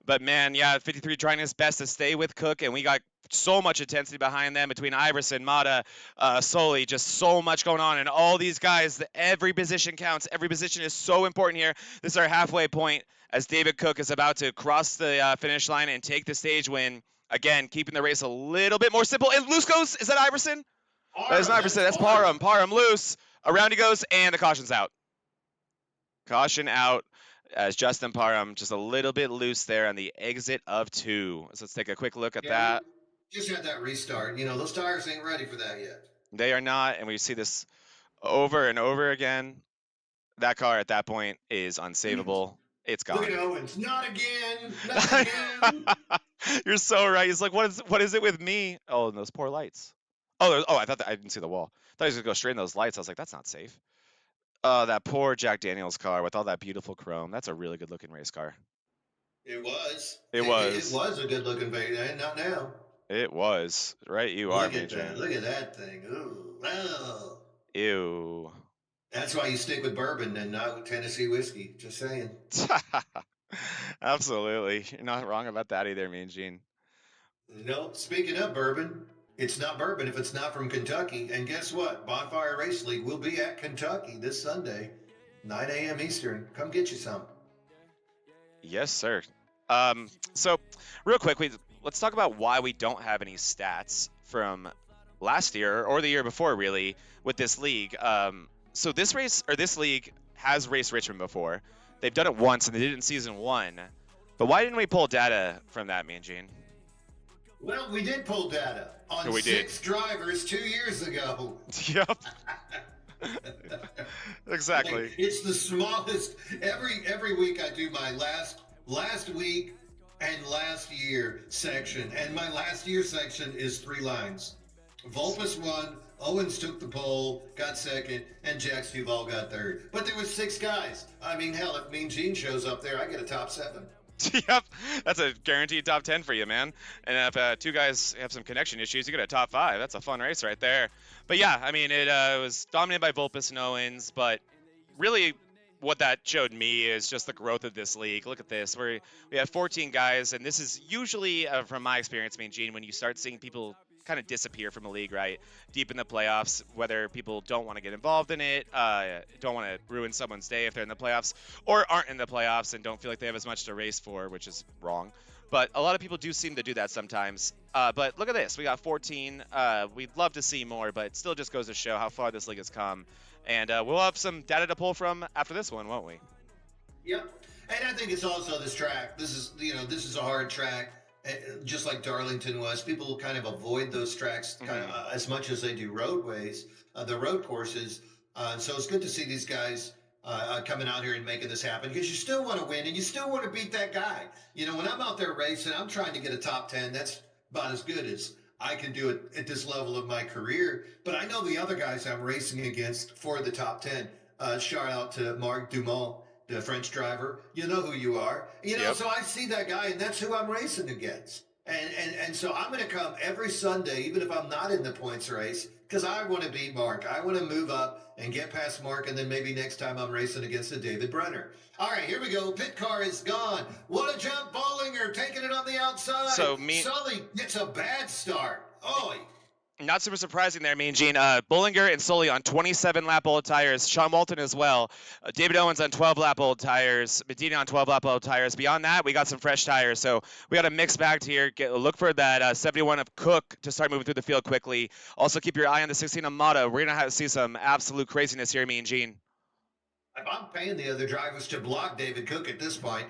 But man, yeah, 53 trying his best to stay with Cook, and we got so much intensity behind them between Iverson, Mata, Sully, just so much going on. And all these guys, every position counts. Every position is so important here. This is our halfway point as David Cook is about to cross the finish line and take the stage win. Again, keeping the race a little bit more simple. And loose goes. Is that Iverson? That is not Iverson. That's Parham. Parham loose. Around he goes, and the caution's out. Caution out as Justin Parham just a little bit loose there on the exit of 2. So let's take a quick look at that. Just had that restart. You know, those tires ain't ready for that yet. They are not, and we see this over and over again. That car at that point is unsavable. It's gone. Look at Owens. Not again. Not again. You're so right. He's like, what is it with me? Oh, and those poor lights. Oh, I thought I didn't see the wall. I thought he was going to go straight in those lights. I was like, that's not safe. That poor Jack Daniels car with all that beautiful chrome. That's a really good looking race car. It was. It was. It was a good looking baby. Not now. It was. Right, you are, Major. Look at that thing. Ooh. Oh. Ew. That's why you stick with bourbon and not with Tennessee whiskey. Just saying. Absolutely. You're not wrong about that either, Mean Gene. No, speaking of bourbon, it's not bourbon if it's not from Kentucky. And guess what? Bonfire Race League will be at Kentucky this Sunday, 9 a.m. Eastern. Come get you some. Yes, sir. So, real quick, let's talk about why we don't have any stats from last year or the year before, really, with this league. So this league has raced Richmond before. They've done it once, and they did it in season 1. But why didn't we pull data from that, Mean Gene? Well, we did pull data on 6 drivers 2 years ago. Yep. Exactly. Like, it's the smallest. Every week I do my last week and last year section, and my last year section is 3 lines. Volpus won, Owens took the pole, got second, and Jax Duval got third. But there was 6 guys. I mean, hell, if Mean Gene shows up there, I get a top 7. Yep, that's a guaranteed top 10 for you, man. And if 2 guys have some connection issues, you get a top 5. That's a fun race right there. But yeah, I mean, it was dominated by Volpus and Owens, but really what that showed me is just the growth of this league. Look at this. We have 14 guys, and this is usually, from my experience, Mean Gene, when you start seeing people kind of disappear from a league, right? Deep in the playoffs, whether people don't want to get involved in it, don't want to ruin someone's day if they're in the playoffs, or aren't in the playoffs and don't feel like they have as much to race for, which is wrong. But a lot of people do seem to do that sometimes. But look at this. We got 14. We'd love to see more, but it still just goes to show how far this league has come. And we'll have some data to pull from after this one, won't we? Yep. And I think it's also this track. This is a hard track. Just like Darlington was, people kind of avoid those tracks kind of as much as they do roadways, the road courses. So it's good to see these guys coming out here and making this happen because you still want to win and you still want to beat that guy. You know, when I'm out there racing, I'm trying to get a top 10. That's about as good as I can do it at this level of my career. But I know the other guys I'm racing against for the top 10. Shout out to Marc Dumont, the French driver. You know who you are. You know, Yep. so I see that guy, and that's who I'm racing against. And so I'm going to come every Sunday, even if I'm not in the points race, because I want to beat Mark. I want to move up and get past Mark, and then maybe next time I'm racing against a David Brenner. All right, here we go. Pit car is gone. What a jump, Bollinger taking it on the outside. So Sully gets a bad start. Oh, not super surprising there, Mean Gene. Bollinger and Sully on 27-lap old tires. Sean Walton as well. David Owens on 12-lap old tires. Medina on 12-lap old tires. Beyond that, we got some fresh tires. So we got a mixed bag here. Look for that 71 of Cook to start moving through the field quickly. Also keep your eye on the 16 of Mata. We're going to see some absolute craziness here, Mean Gene. If I'm paying the other drivers to block David Cook at this point,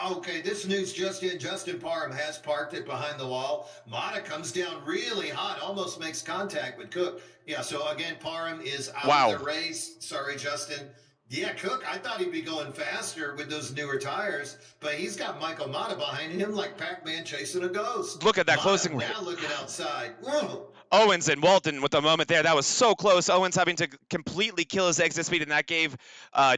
okay, this news just in. Justin Parham has parked it behind the wall. Mata comes down really hot, almost makes contact with Cook. Yeah, so again, Parham is out of the race. Sorry, Justin. Yeah, Cook, I thought he'd be going faster with those newer tires, but he's got Michael Mata behind him like Pac-Man chasing a ghost. Look at that Mata closing. Now looking outside. Whoa. Owens and Walton with the moment there. That was so close. Owens having to completely kill his exit speed, and that gave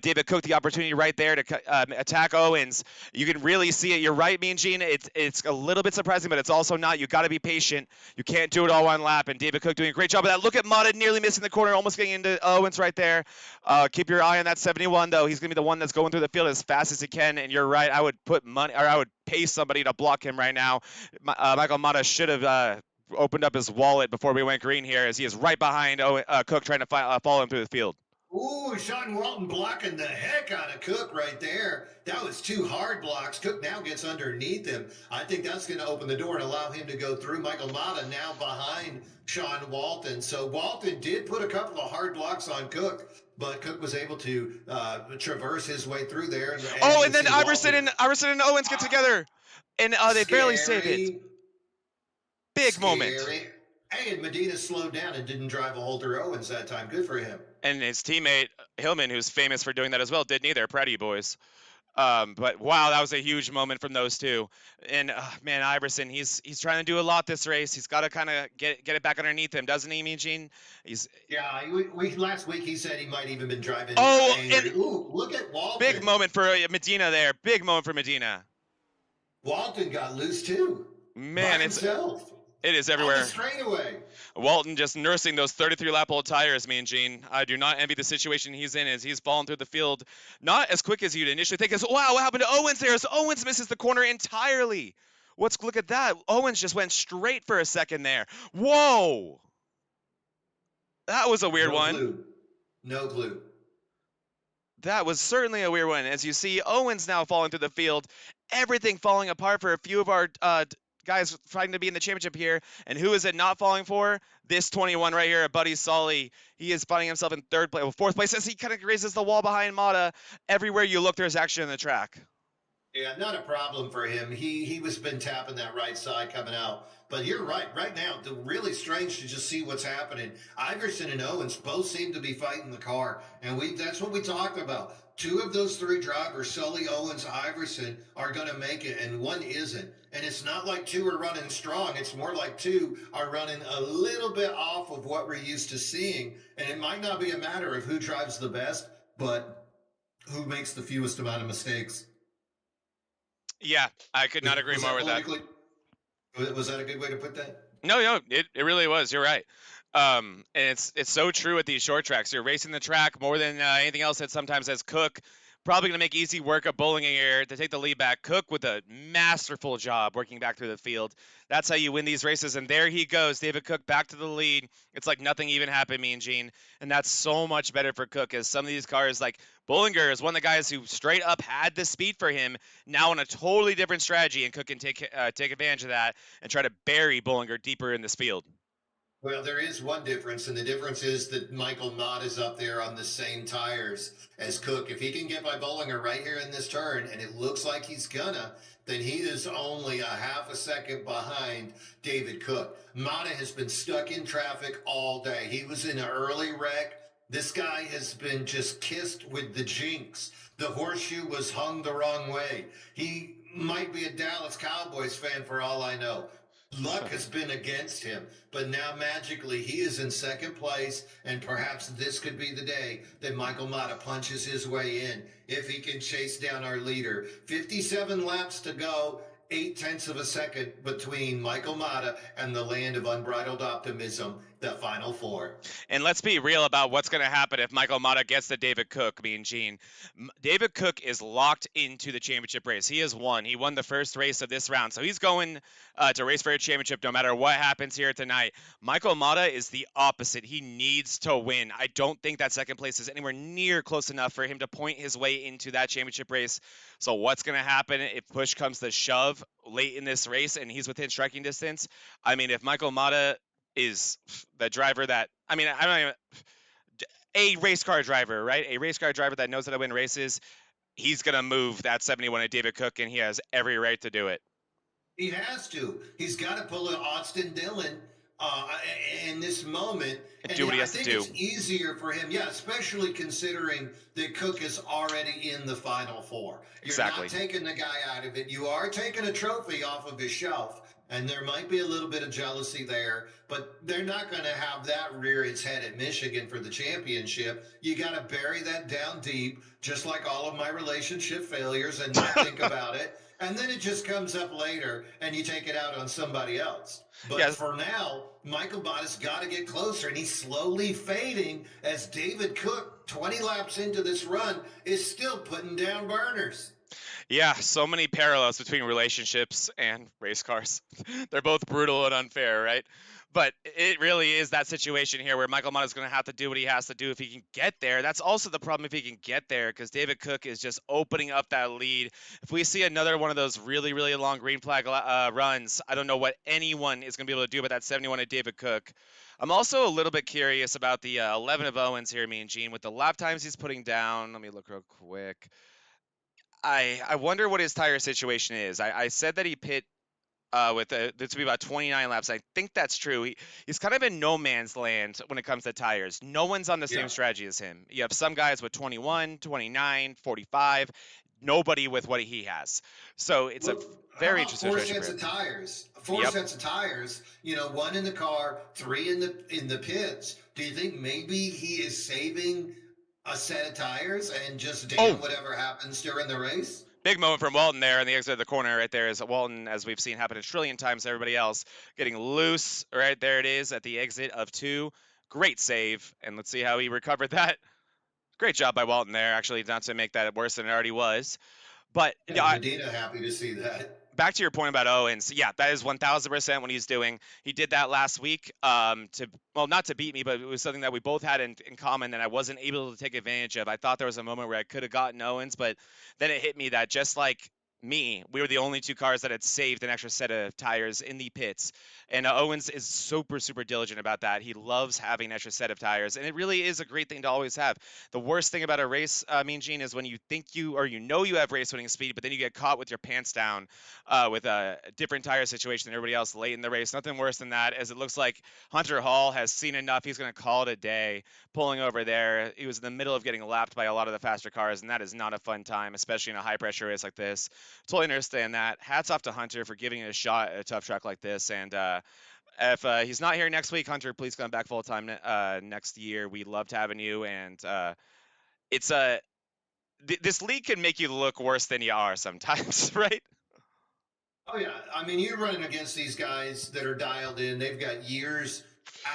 David Cook the opportunity right there to attack Owens. You can really see it. You're right, Mean Gene. It's a little bit surprising, but it's also not. You got to be patient. You can't do it all one lap, and David Cook doing a great job of that. Look at Mata nearly missing the corner, almost getting into Owens right there. Keep your eye on that 71, though. He's going to be the one that's going through the field as fast as he can, and you're right. I would put money, or I would pay somebody to block him right now. Michael Mata should have opened up his wallet before we went green here, as he is right behind Cook trying to follow him through the field. Ooh, Sean Walton blocking the heck out of Cook right there. That was two hard blocks. Cook now gets underneath him. I think that's going to open the door and allow him to go through. Michael Mata now behind Sean Walton. So Walton did put a couple of hard blocks on Cook, but Cook was able to traverse his way through there. And then Iverson and Owens get together, and they barely saved it. Big moment. Hey, and Medina slowed down and didn't drive a hole through Owens that time. Good for him. And his teammate Hillman, who's famous for doing that as well, didn't either. Proud of you, boys. But wow, that was a huge moment from those two. And man, Iverson, he's trying to do a lot this race. He's got to kind of get it back underneath him, doesn't he, Mean Gene? Last week he said he might even been driving. And ooh, look at Walton. Big moment for Medina there. Big moment for Medina. Walton got loose too. Man, it is everywhere. Straightaway. Walton just nursing those 33-lap old tires, Mean Gene. I do not envy the situation he's in as he's falling through the field. Not as quick as you'd initially think. Wow, what happened to Owens there? So Owens misses the corner entirely. Look at that. Owens just went straight for a second there. Whoa. That was a weird one. No clue. That was certainly a weird one. As you see, Owens now falling through the field. Everything falling apart for a few of our guys trying to be in the championship here. And who is it not falling for? This 21 right here, Buddy Sully. He is finding himself in fourth place as he kind of raises the wall behind Mata. Everywhere you look, there's action in the track. Yeah, not a problem for him. He was been tapping that right side coming out. But you're right. Right now, it's really strange to just see what's happening. Iverson and Owens both seem to be fighting the car. And that's what we talked about. Two of those three drivers, Sully, Owens, Iverson, are going to make it, and one isn't. And it's not like two are running strong. It's more like two are running a little bit off of what we're used to seeing. And it might not be a matter of who drives the best, but who makes the fewest amount of mistakes. Yeah, I could not agree more with that. Was that a good way to put that? No, it really was. You're right. And it's so true at these short tracks. You're racing the track more than anything else. That sometimes as Cook, probably going to make easy work of bowling here to take the lead back. Cook with a masterful job working back through the field. That's how you win these races. And there he goes, David Cook back to the lead. It's like nothing even happened, Mean Gene. And that's so much better for Cook, as some of these cars, like Bollinger is one of the guys who straight up had the speed for him, now on a totally different strategy, and Cook can take advantage of that and try to bury Bollinger deeper in this field. Well, there is one difference, and the difference is that Michael Mott is up there on the same tires as Cook. If he can get by Bollinger right here in this turn, and it looks like he's gonna, then he is only a half a second behind David Cook. Mata has been stuck in traffic all day. He was in an early wreck This guy has been just kissed with the jinx. The horseshoe was hung the wrong way. He might be a Dallas Cowboys fan for all I know. Luck has been against him, but now magically he is in second place, and perhaps this could be the day that Michael Mata punches his way in if he can chase down our leader. 57 laps to go, 8 tenths of a second between Michael Mata and the land of unbridled optimism, the final four. And let's be real about what's going to happen if Michael Mata gets the David Cook, me and Gene. David Cook is locked into the championship race. He has won. He won the first race of this round. So he's going to race for a championship no matter what happens here tonight. Michael Mata is the opposite. He needs to win. I don't think that second place is anywhere near close enough for him to point his way into that championship race. So what's going to happen if push comes to shove late in this race and he's within striking distance? I mean, if Michael Mata is the driver that, I mean, I don't even, a race car driver, right? A race car driver that knows how to win races. He's going to move that 71 at David Cook, and he has every right to do it. He has to. He's got to pull an Austin Dillon in this moment. And do what he has to do. I think it's easier for him, yeah, especially considering that Cook is already in the final four. You're not taking the guy out of it. You are taking a trophy off of his shelf. And there might be a little bit of jealousy there, but they're not going to have that rear its head at Michigan for the championship. You got to bury that down deep, just like all of my relationship failures, and not think about it. And then it just comes up later, and you take it out on somebody else. But for now, Michael Mata's got to get closer, and he's slowly fading as David Cook, 20 laps into this run, is still putting down burners. Yeah, so many parallels between relationships and race cars. They're both brutal and unfair, right? But it really is that situation here where Michael Mata is going to have to do what he has to do if he can get there. That's also the problem if he can get there, because David Cook is just opening up that lead. If we see another one of those really, really long green flag runs, I don't know what anyone is going to be able to do about that 71 at David Cook. I'm also a little bit curious about the 11 of Owens here, me and Gene, with the lap times he's putting down. Let me look real quick. I wonder what his tire situation is. I said that he pit with this will be about 29 laps. I think that's true. He's kind of in no man's land when it comes to tires. No one's on the same strategy as him. You have some guys with 21, 29, 45. Nobody with what he has. So it's a very interesting situation. 4 sets of tires. Four sets of tires. You know, one in the car, 3 in the pits. Do you think maybe he is saving a set of tires and just whatever happens during the race? Big moment from Walton there on the exit of the corner right there is Walton, as we've seen happen a trillion times to everybody else, getting loose. Right there it is at the exit of 2. Great save, and let's see how he recovered that. Great job by Walton there, actually, not to make that worse than it already was. But Medina happy to see that. Back to your point about Owens, yeah, that is 1,000% what he's doing. He did that last week not to beat me, but it was something that we both had in common that I wasn't able to take advantage of. I thought there was a moment where I could have gotten Owens, but then it hit me that just like me, we were the only 2 cars that had saved an extra set of tires in the pits. And Owens is super, super diligent about that. He loves having an extra set of tires, and it really is a great thing to always have. The worst thing about a race, Mean Gene, is when you think you have race winning speed, but then you get caught with your pants down with a different tire situation than everybody else late in the race. Nothing worse than that, as it looks like Hunter Hall has seen enough. He's going to call it a day, pulling over there. He was in the middle of getting lapped by a lot of the faster cars, and that is not a fun time, especially in a high-pressure race like this. Totally understand that. Hats off to Hunter for giving it a shot at a tough track like this, and if he's not here next week, Hunter, please come back full time next year. We loved having you, and it's this league can make you look worse than you are sometimes, right? Oh yeah, I mean, you're running against these guys that are dialed in. They've got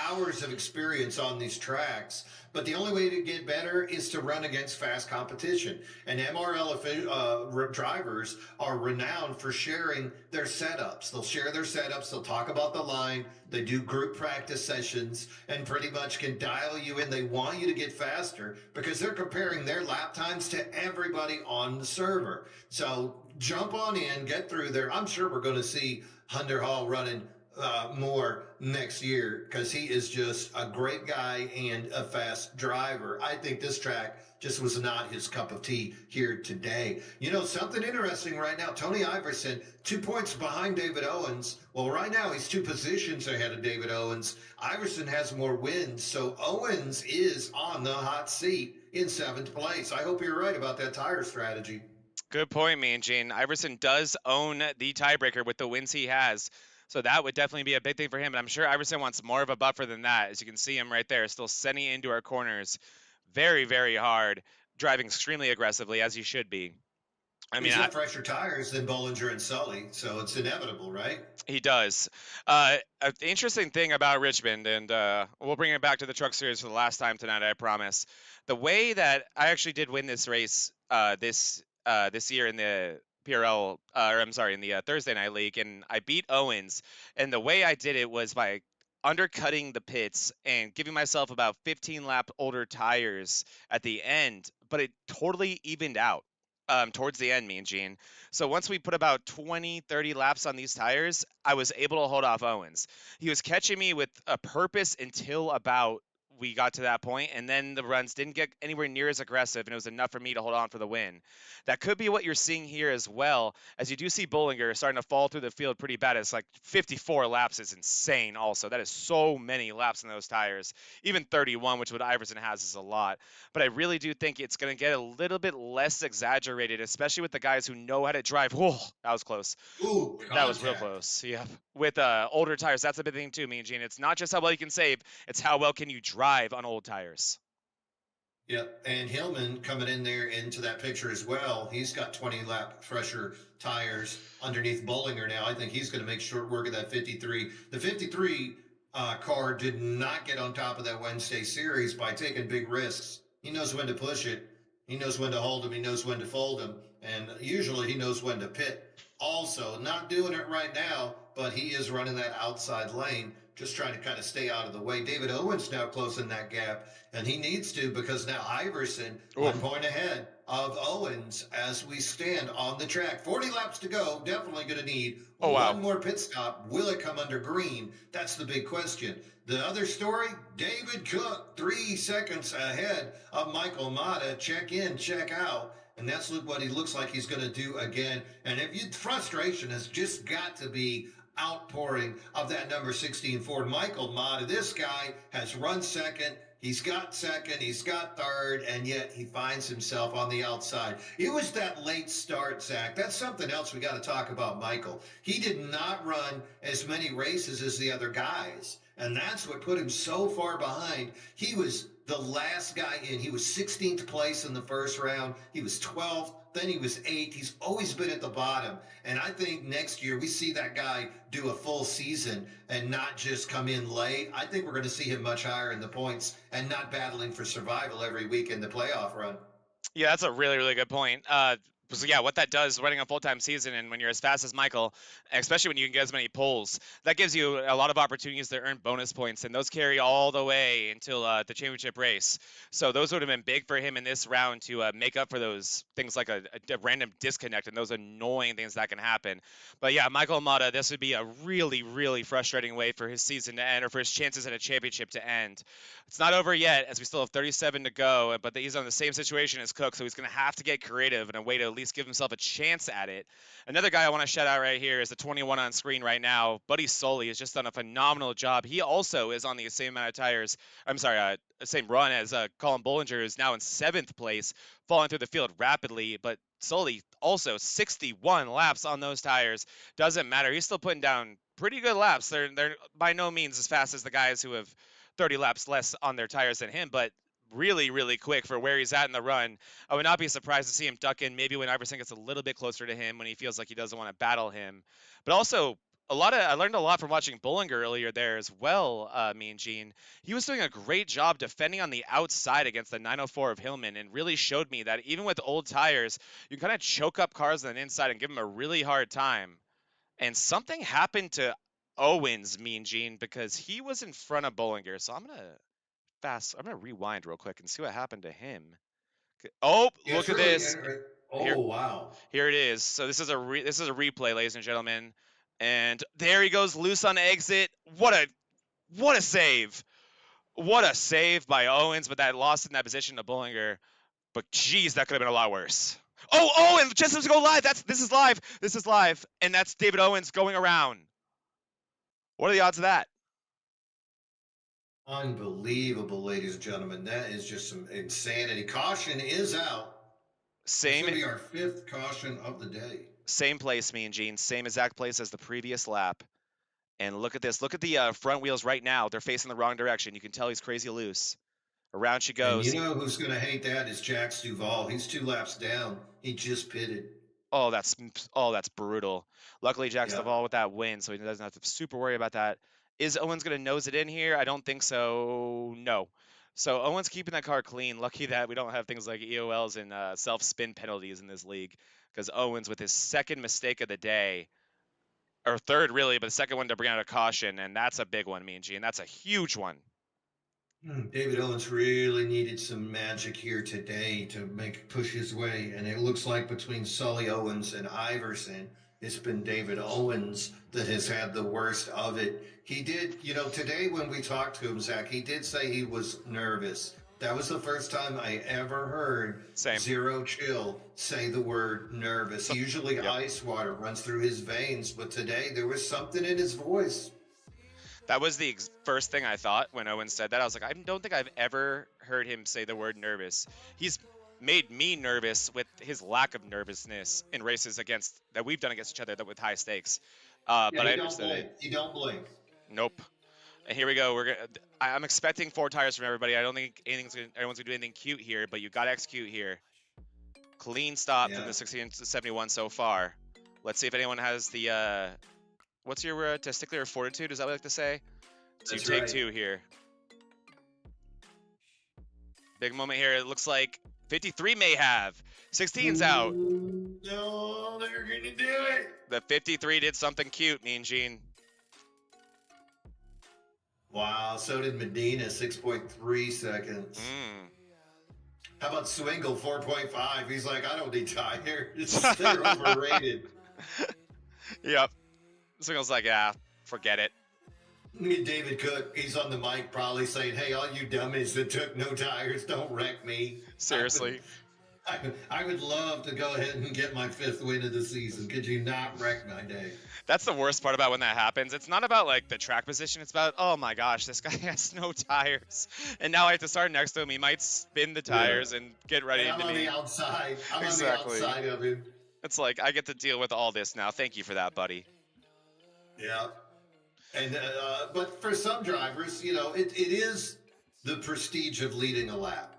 hours of experience on these tracks. But the only way to get better is to run against fast competition. And MRL drivers are renowned for sharing their setups. They'll share their setups. They'll talk about the line. They do group practice sessions and pretty much can dial you in. They want you to get faster because they're comparing their lap times to everybody on the server. So jump on in, get through there. I'm sure we're going to see Hunter Hall running more next year because he is just a great guy and a fast driver. I think this track just was not his cup of tea here today. You know, something interesting right now, Tony Iverson, 2 points behind David Owens. Well, right now he's 2 positions ahead of David Owens. Iverson has more wins, so Owens is on the hot seat in 7th place. I hope you're right about that tire strategy. Good point, man, Gene. Iverson does own the tiebreaker with the wins he has. So that would definitely be a big thing for him. But I'm sure Iverson wants more of a buffer than that. As you can see him right there, still sending into our corners very, very hard, driving extremely aggressively, as he should be. I mean, He's got fresher tires than Bollinger and Sully, so it's inevitable, right? he does. The interesting thing about Richmond, and we'll bring it back to the Truck Series for the last time tonight, I promise. The way that I actually did win this race this year in the PRL, or I'm sorry, in the Thursday Night League, and I beat Owens. And the way I did it was by undercutting the pits and giving myself about 15 lap older tires at the end, but it totally evened out towards the end, me and Gene. So once we put about 20, 30 laps on these tires, I was able to hold off Owens. He was catching me with a purpose until about we got to that point, and then the runs didn't get anywhere near as aggressive, and it was enough for me to hold on for the win. That could be what you're seeing here as well, as you do see Bollinger starting to fall through the field pretty bad. It's like 54 laps is insane also. That is so many laps in those tires. Even 31, which what Iverson has, is a lot. But I really do think it's going to get a little bit less exaggerated, especially with the guys who know how to drive. Whoa, that was close. Ooh, That was real contact. close. Yeah. With older tires, that's a big thing too, me and Gene. It's not just how well you can save, it's how well can you drive on old tires. Yep, and Hillman coming in there into that picture as well. He's got 20 lap fresher tires underneath Bollinger now. I think he's going to make short work of that 53. The 53 car did not get on top of that Wednesday series by taking big risks. He knows when to push it. He knows when to hold him. He knows when to fold him. And usually he knows when to pit. Also, not doing it right now, but he is running that outside lane, just trying to kind of stay out of the way. David Owens now closing that gap, and he needs to because now Iverson Ooh. 1 point ahead of Owens as we stand on the track. 40 laps to go. Definitely going to need Oh, wow. one more pit stop. Will it come under green? That's the big question. The other story, David Cook, 3 seconds ahead of Michael Mata. Check in, check out. And that's what he looks like he's going to do again. And if you, frustration has just got to be outpouring of that number 16 Ford. Michael Mata, this guy has run second. He's got second, he's got third, and yet he finds himself on the outside. It was that late start, Zach. That's something else we got to talk about, Michael. He did not run as many races as the other guys, and that's what put him so far behind. He was the last guy in. He was 16th place in the first round. He was 12th. Then he was 8th. He's always been at the bottom. And I think next year we see that guy do a full season and not just come in late. I think we're going to see him much higher in the points and not battling for survival every week in the playoff run. Yeah, that's a really, really good point. So yeah, what that does running a full-time season, and when you're as fast as Michael, especially when you can get as many pulls, that gives you a lot of opportunities to earn bonus points, and those carry all the way until the championship race. So those would have been big for him in this round to make up for those things like a random disconnect and those annoying things that can happen. But yeah, Michael Mata, this would be a really, really frustrating way for his season to end, or for his chances at a championship to end. It's not over yet, as we still have 37 to go, but he's on the same situation as Cook, so he's going to have to get creative in a way to at least give himself a chance at it. Another guy I want to shout out right here is the 21 on screen right now. Buddy Soley has just done a phenomenal job. He also is on the same amount of tires. I'm sorry, same run as Colin Bollinger, who's now in 7th place, falling through the field rapidly. But Soley also 61 laps on those tires. Doesn't matter. He's still putting down pretty good laps. They're by no means as fast as the guys who have 30 laps less on their tires than him, but really, really quick for where he's at in the run. I would not be surprised to see him duck in maybe when Iverson gets a little bit closer to him, when he feels like he doesn't want to battle him. But also, I learned a lot from watching Bollinger earlier there as well, me and Gene. He was doing a great job defending on the outside against the 904 of Hillman, and really showed me that even with old tires, you can kind of choke up cars on the inside and give them a really hard time. And something happened to Owens, Mean Gene, because he was in front of Bollinger. So I'm gonna rewind real quick and see what happened to him. Oh, Yeah, look it's at really. this. Here, Oh, wow. here it is. So this is a replay, ladies and gentlemen. And there he goes, loose on exit. What a save. What a save by Owens, but that lost in that position to Bullinger. But geez, that could have been a lot worse. Oh, and just to go live. This is live. This is live. And that's David Owens going around. What are the odds of that? Unbelievable, ladies and gentlemen. That is just some insanity. Caution is out. It's Same going to be our 5th caution of the day. same place, me and Gene. Same exact place as the previous lap. And look at this. Look at the front wheels right now. They're facing the wrong direction. You can tell he's crazy loose. Around she And goes. you know who's going to hate that is Jax Duval. He's 2 laps down. He just pitted. Oh, that's brutal. Luckily, Jack's Yeah. Duvall with that win, so he doesn't have to super worry about that. Is Owens going to nose it in here? I don't think so. No. So Owens keeping that car clean. Lucky that we don't have things like EOLs and self-spin penalties in this league, because Owens with his second mistake of the day, or third really, but the second one to bring out a caution, and that's a big one, Mean G, and that's a huge one. David Owens really needed some magic here today to push his way, and it looks like between Sully Owens and Iverson, it's been David Owens that has had the worst of it. He did, today when we talked to him, Zach, he did say he was nervous. That was the first time I ever heard Zero Chill say the word nervous. Usually ice water runs through his veins, but today there was something in his voice. That was the first thing I thought when Owens said that. I was like, I don't think I've ever heard him say the word nervous. He's made me nervous with his lack of nervousness in races that we've done against each other with high stakes. But I understood it. You don't blink. Nope. And here we go. I'm expecting 4 tires from everybody. I don't think everyone's gonna do anything cute here, but you got to execute here. Clean stop from the 16 to 71 so far. Let's see if anyone has the what's your testicular fortitude? Is that what I like to say? So That's you take right. 2 here. Big moment here. It looks like 53 may have. 16's out. No, they're going to do it. The 53 did something cute, Mean Gene. Wow, so did Medina, 6.3 seconds. How about Swingle, 4.5? He's like, I don't need tires. They're overrated. Yep. Swingle's like, yeah, forget it. David Cook, he's on the mic probably saying, hey, all you dummies that took no tires, don't wreck me. Seriously. I would love to go ahead and get my 5th win of the season. Could you not wreck my day? That's the worst part about when that happens. It's not about like the track position. It's about, oh my gosh, this guy has no tires. And now I have to start next to him. He might spin the tires and get ready to I'm on the outside. I'm on the outside of him. It's like, I get to deal with all this now. Thank you for that, buddy. Yeah. And but for some drivers, it is the prestige of leading a lap.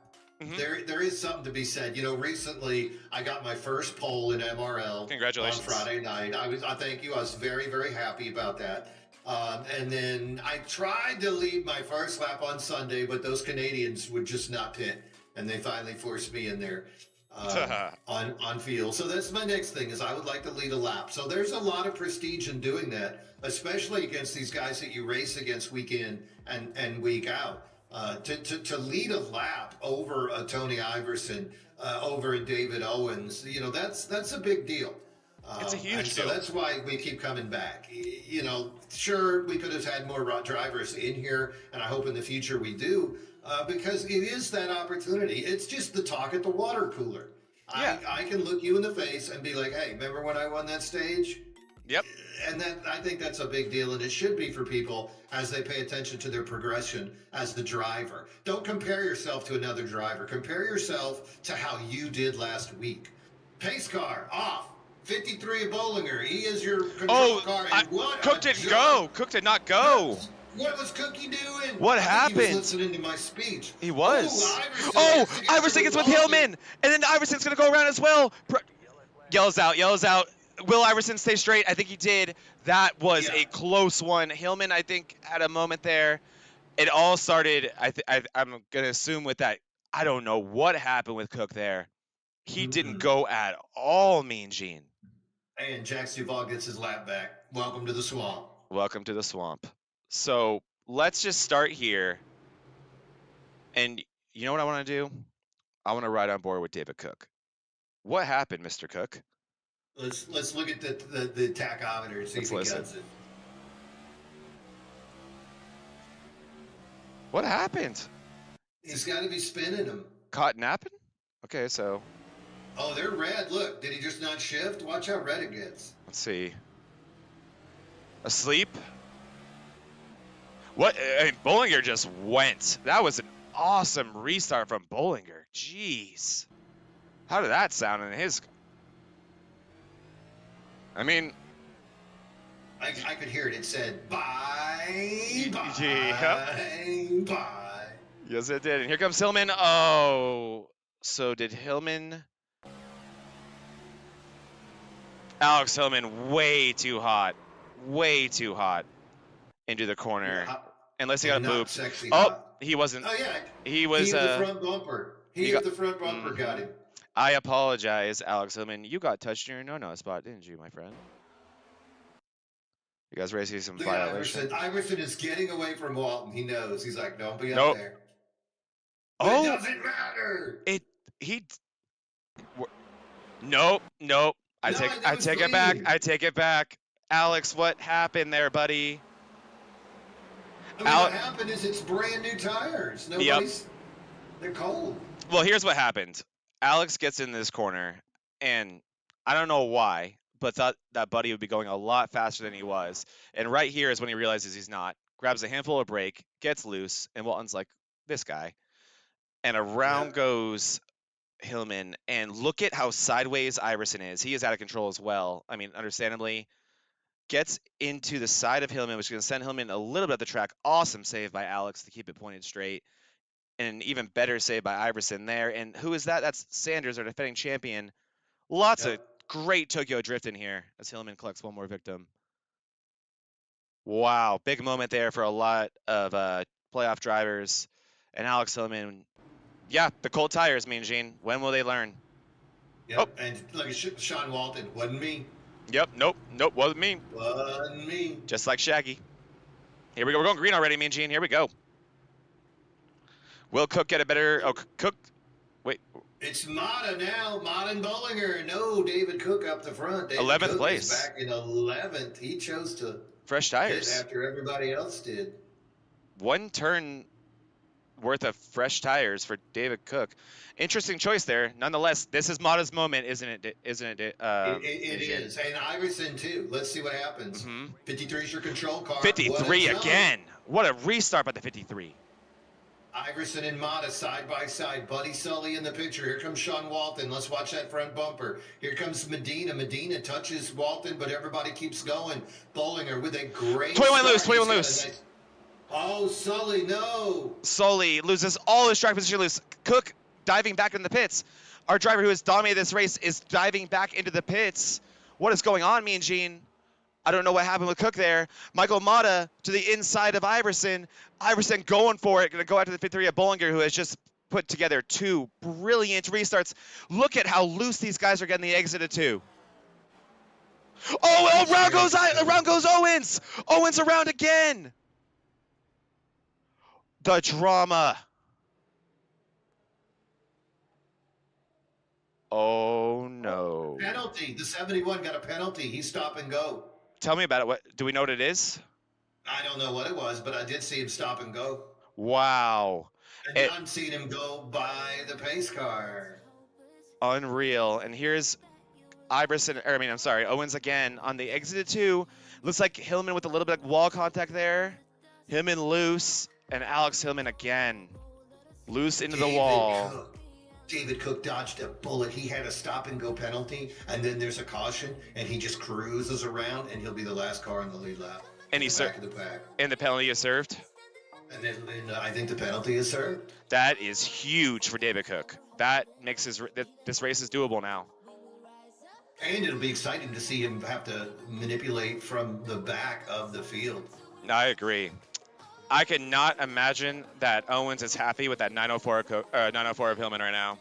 There is something to be said. Recently I got my first pole in MRL. Congratulations. On Friday night. I thank you. I was very, very happy about that. And then I tried to lead my first lap on Sunday, but those Canadians would just not pit, and they finally forced me in there on field. So that's my next thing, is I would like to lead a lap. So there's a lot of prestige in doing that, especially against these guys that you race against week in and week out. To lead a lap over a Tony Iverson, over a David Owens, that's a big deal. It's a huge deal. So that's why we keep coming back. Sure, we could have had more drivers in here, and I hope in the future we do, because it is that opportunity. It's just the talk at the water cooler. Yeah. I can look you in the face and be like, hey, remember when I won that stage? Yep. And I think that's a big deal, and it should be for people as they pay attention to their progression as the driver. Don't compare yourself to another driver. Compare yourself to how you did last week. Pace car off. 53 of Bollinger. He is your control car. And Cook didn't go. Cook did not go. What was Cookie doing? What happened? He was listening to my speech. He was. Iverson gets with Hillman, and then Iverson's going to go around as well. Yells out. Will Iverson stay straight? I think he did. That was a close one. Hillman, I think, had a moment there. It all started, I'm going to assume, with that. I don't know what happened with Cook there. He didn't go at all, Mean Gene. And Jax Duval gets his lap back. Welcome to the swamp. Welcome to the swamp. So let's just start here. And you know what I want to do? I want to ride on board with David Cook. What happened, Mr. Cook? Let's look at the tachometer and see Let's if he listen. gets it. What happened? He's got to be spinning them. Caught napping? Okay, so Oh, they're red. Look, did he just not shift? Watch how red it gets. let's see. Asleep? What? I mean, Bollinger just went. That was an awesome restart from Bollinger. Jeez. How did that sound in his? I mean, I could hear it. It said, bye, bye, Yep. bye. Yes, it did. And here comes Hillman. Oh, so did Hillman? Alex Hillman, way too hot. Way too hot into the corner. Yeah, Unless he got a boop. Sexy Oh, hot. he wasn't. Oh, yeah. He was. The front bumper. he got- The front bumper got him. I apologize, Alex Hillman. You got touched in your no-no spot, didn't you, my friend? You guys raising some Look at violation. Iverson is getting away from Walton. He knows. He's like, don't be Nope. up there. But Oh, it doesn't matter. Nope. I No, take that was it back. clean. I take it back. Alex, what happened there, buddy? I mean, what happened is it's brand new tires. Nobody's. They're cold. Well, here's what happened. Alex gets in this corner, and I don't know why, but thought that Buddy would be going a lot faster than he was. And right here is when he realizes he's not. Grabs a handful of brake, gets loose, and Walton's like, this guy. And around goes Hillman. And look at how sideways Iverson is. He is out of control as well. I mean, understandably. Gets into the side of Hillman, which is going to send Hillman a little bit up the track. Awesome save by Alex to keep it pointed straight. And an even better save by Iverson there. And who is that? That's Sanders, our defending champion. Lots of great Tokyo drift in here as Hillman collects one more victim. Wow, big moment there for a lot of playoff drivers. And Alex Hillman, yeah, the cold tires, Mean Gene. When will they learn? Yep. Oh. And look at Sean Walton. Wasn't me. Yep, nope, wasn't me. Wasn't me. Just like Shaggy. Here we go. We're going green already, Mean Gene. Here we go. Will Cook get a better... Oh, Cook... Wait. It's Mata now. Mata and Bollinger. No, David Cook up the front. 11th place. Is back in 11th. He chose to... Fresh tires. After everybody else did. One turn worth of fresh tires for David Cook. Interesting choice there. Nonetheless, this is Mata's moment, isn't it? It is. And Iverson, too. Let's see what happens. 53 is your control car. 53 again. What a restart by the 53. Iverson and Mata side by side. Buddy Sully in the picture. Here comes Sean Walton. Let's watch that front bumper. Here comes Medina. Medina touches Walton, but everybody keeps going. Bollinger with a great 21 start. loose, 21 loose. Nice... Oh, Sully, no. Sully loses all his track position loose. Cook diving back in the pits. Our driver who has dominated this race is diving back into the pits. What is going on, Mean Gene? I don't know what happened with Cook there. Michael Mata to the inside of Iverson. Iverson going for it. Going to go after the 53 of Bollinger, who has just put together two brilliant restarts. Look at how loose these guys are getting the exit of two. Oh, around goes Owens. Owens around again. The drama. Oh, no. Penalty. The 71 got a penalty. He's stop and go. Tell me about it. What do we know what it is? I don't know what it was, but I did see him stop and go. Wow. And I'm seeing him go by the pace car. Unreal. And here's Owens again on the exit of two. Looks like Hillman with a little bit of wall contact there. Hillman loose, and Alex Hillman again. Loose into the wall. David Cook dodged a bullet. He had a stop and go penalty, and then there's a caution, and he just cruises around, and he'll be the last car on the lead lap. And he's back of the pack. And the penalty is served. And then I think the penalty is served. That is huge for David Cook. That makes this race is doable now. And it'll be exciting to see him have to manipulate from the back of the field. I agree. I cannot imagine that Owens is happy with that 904 of Hillman right now.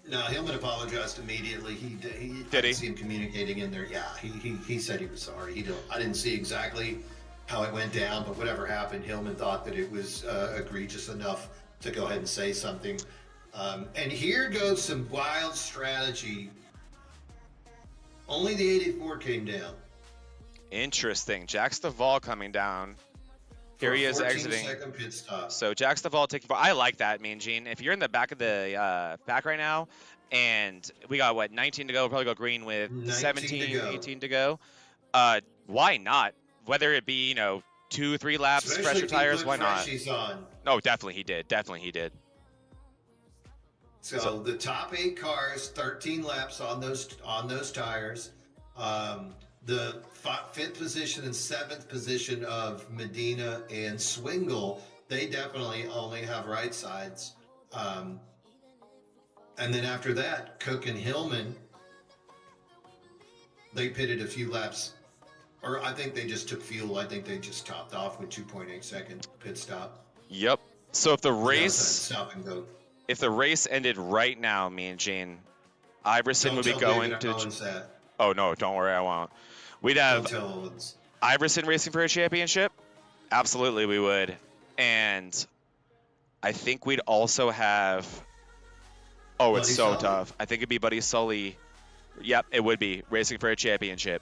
No, Hillman apologized immediately. I didn't see him communicating in there. Yeah, he said he was sorry. I didn't see exactly how it went down, but whatever happened, Hillman thought that it was egregious enough to go ahead and say something. And here goes some wild strategy Only the 84 came down. Interesting. Jack Staval coming down. Here For he a is exiting. 14-second pit stop. So Jack Staval taking. I like that, Mean Gene. If you're in the back of the back right now, and we got what 19 to go, we'll probably go green with 19 to 17, go. 18 to go. Why not? Whether it be 2-3 laps, Especially fresher if he tires, put why not? freshies on. No, definitely he did. Definitely he did. So the top 8 cars, 13 laps on those tires. The 5th position and 7th position of Medina and Swingle, they definitely only have right sides. And then after that, Cook and Hillman, they pitted a few laps, or I think they just took fuel. I think they just topped off with 2.8-second pit stop. Yep. So if the race Stop and go. if the race ended right now, me and Gene, Iverson would be going to. Oh no, don't worry, I won't. We'd have Iverson racing for a championship. Absolutely, we would. And I think we'd also have. Oh, it's so tough. I think it'd be Buddy Sully. Yep, it would be racing for a championship.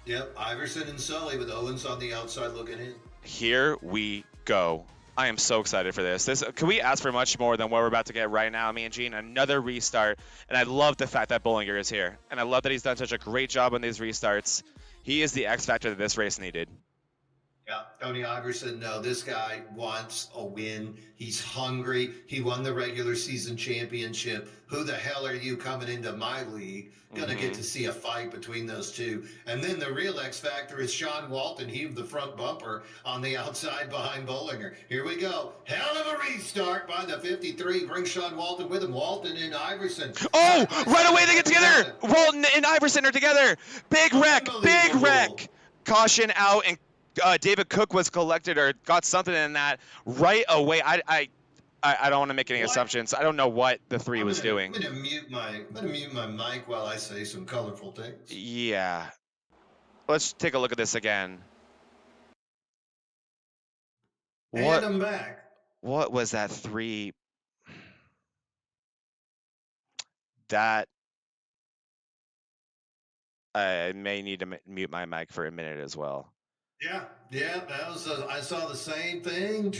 Yep, Iverson and Sully with Owens on the outside looking in. Here we go. I am so excited for this. Can we ask for much more than what we're about to get right now, me and Gene? Another restart. And I love the fact that Bollinger is here. And I love that he's done such a great job on these restarts. He is the X factor that this race needed. Yeah, Tony Iverson, no, this guy wants a win. He's hungry. He won the regular season championship. Who the hell are you coming into my league? Gonna get to see a fight between those two. And then the real X factor is Sean Walton. He the front bumper on the outside behind Bollinger. Here we go. Hell of a restart by the 53. Bring Sean Walton with him. Walton and Iverson. Oh, right away they get together. Walton and Iverson are together. Big wreck. Big wreck. Caution out, and David Cook was collected or got something in that right away. I don't want to make any assumptions. I don't know what the 3 was doing. I'm gonna mute my mic while I say some colorful things. Yeah. Let's take a look at this again. And I'm back. What was that 3? That I may need to mute my mic for a minute as well. Yeah, that was. I saw the same thing.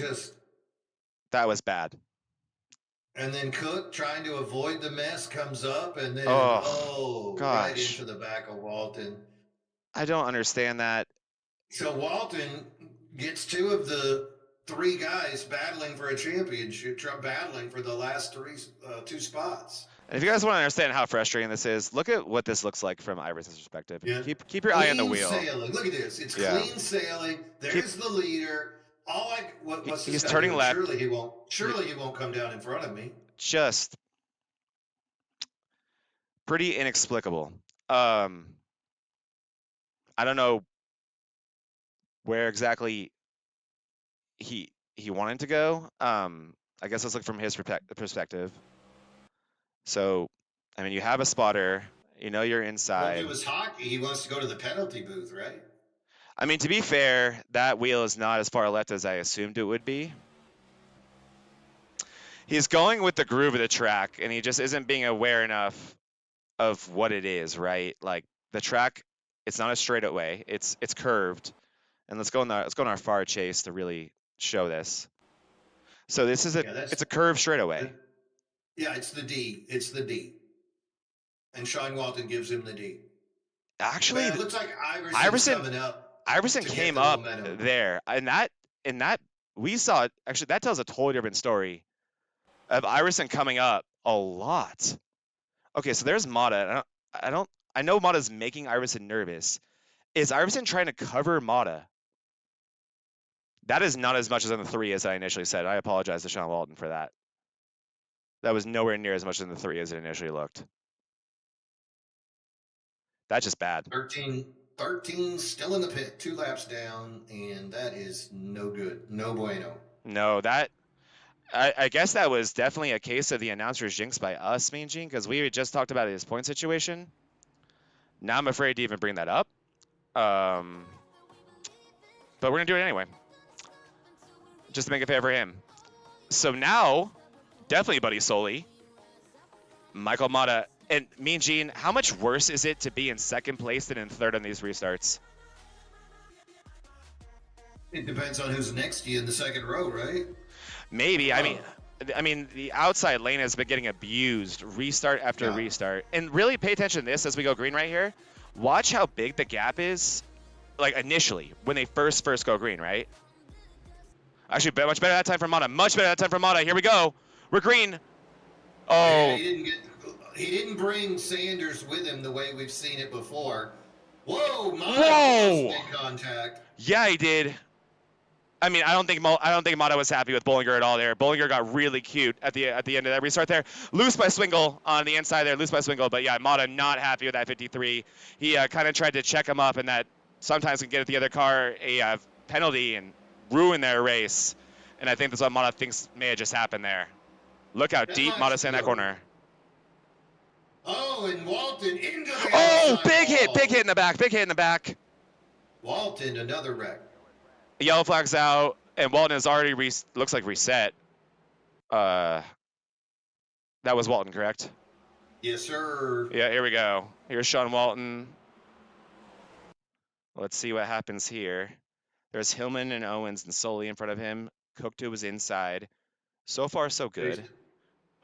That was bad. And then Cook, trying to avoid the mess, comes up and then right into the back of Walton. I don't understand that. So Walton gets 2 of the 3 guys battling for a championship, battling for the last 2 spots. And if you guys want to understand how frustrating this is, look at what this looks like from Iverson's perspective. Yeah. Keep your eye on the wheel. Sailing. Look at this. It's clean sailing. There's the leader. What's he's turning left. Surely he won't come down in front of me. Just pretty inexplicable. I don't know where exactly he wanted to go. I guess let's look from his perspective. So, I mean, you have a spotter. You know you're inside. Well, if it was hockey, he wants to go to the penalty booth, right? I mean, to be fair, that wheel is not as far left as I assumed it would be. He's going with the groove of the track, and he just isn't being aware enough of what it is, right? Like the track, it's not a straightaway; it's curved. And let's go on our far chase to really show this. So this is it's a curved straightaway. Yeah, it's the D. It's the D. And Sean Walton gives him the D. Actually, it looks like Iverson's coming up. Iverson came up there, and that we saw. Actually, that tells a totally different story of Iverson coming up a lot. Okay, so there's Mata. I know Mata's making Iverson nervous. Is Iverson trying to cover Mata? That is not as much as in the 3 as I initially said. I apologize to Sean Walton for that. That was nowhere near as much in the 3 as it initially looked. That's just bad. 13 still in the pit, 2 laps down, and that is no good. No bueno. No, I guess that was definitely a case of the announcer's jinx by us, Mean Gene, because we had just talked about his point situation. Now I'm afraid to even bring that up. But we're going to do it anyway. Just to make it fair for him. So now, definitely Buddy Sully. Michael Mata And Mean Gene, how much worse is it to be in second place than in third on these restarts? It depends on who's next to you in the second row, right? Maybe. I Oh, mean, the outside lane has been getting abused, restart after yeah. restart. And really pay attention to this as we go green right here. Watch how big the gap is, like initially when they first go green, right? Actually, much better that time for Mata. Much better that time for Mata. Here we go. We're green. Oh, yeah, Oh, he didn't bring Sanders with him the way we've seen it before. Whoa, Mata almost whoa. made contact. Yeah, he did. I mean, I don't think Mata was happy with Bollinger at all there. Bollinger got really cute at the end of that restart there. Loose by Swingle on the inside there, loose by Swingle. But yeah, Mata not happy with that 53. He kind of tried to check him up, and that sometimes can get at the other car a penalty and ruin their race. And I think that's what Mata thinks may have just happened there. Look how 10 deep laps Mata's to in that go. corner. Oh, and Walton into the Oh, outside big hit, wall. big hit in the back, big hit in the back. Walton, another wreck. Yellow flag's out, and Walton is already looks like reset. That was Walton, correct? Yes, sir. Yeah, here we go. Here's Sean Walton. Let's see what happens here. There's Hillman and Owens and Soley in front of him. Cookto was inside. So far, so good.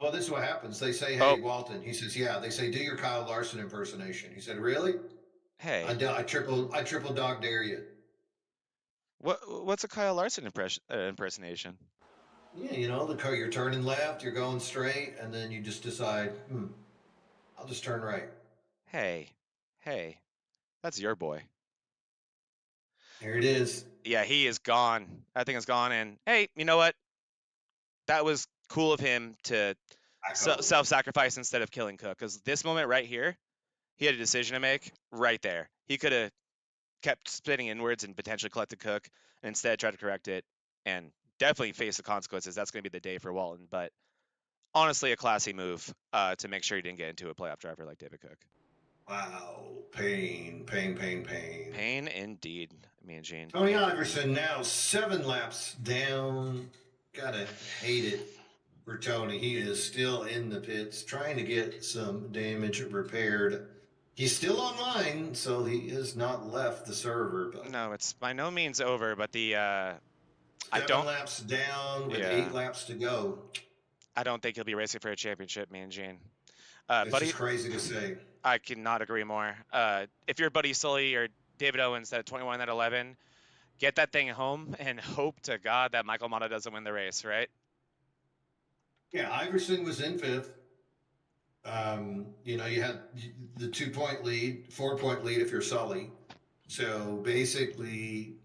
Well, this is what happens. They say, Oh, hey, Walton. He says, yeah. They say, do your Kyle Larson impersonation. He said, really? hey. I triple dog dare you. What's a Kyle Larson impersonation? Yeah, you know, the car, you're turning left, you're going straight, and then you just decide, I'll just turn right. Hey, that's your boy. Here it is. Yeah, he is gone. That thing is gone. And hey, you know what? That was cool of him to self-sacrifice instead of killing Cook. Because this moment right here, he had a decision to make right there. He could have kept spinning inwards and potentially collected Cook, and instead tried to correct it and definitely face the consequences. That's going to be the day for Walton. But honestly, a classy move to make sure he didn't get into a playoff driver like David Cook. Wow. Pain. Pain indeed, Mean Gene. Tony Iverson now 7 laps down. Gotta hate it for Tony. He is still in the pits trying to get some damage repaired. He's still online, so he has not left the server. But No, it's by no means over, but the 7 laps down with 8 laps to go. I don't think he'll be racing for a championship, Mean Gene. This is crazy to say. I cannot agree more. If you're Buddy Sully or David Owens at 21 at 11, get that thing home and hope to God that Michael Mata doesn't win the race, right? Yeah, Iverson was in 5th. You know, you had the 2-point lead, 4-point lead if you're Sully. So basically,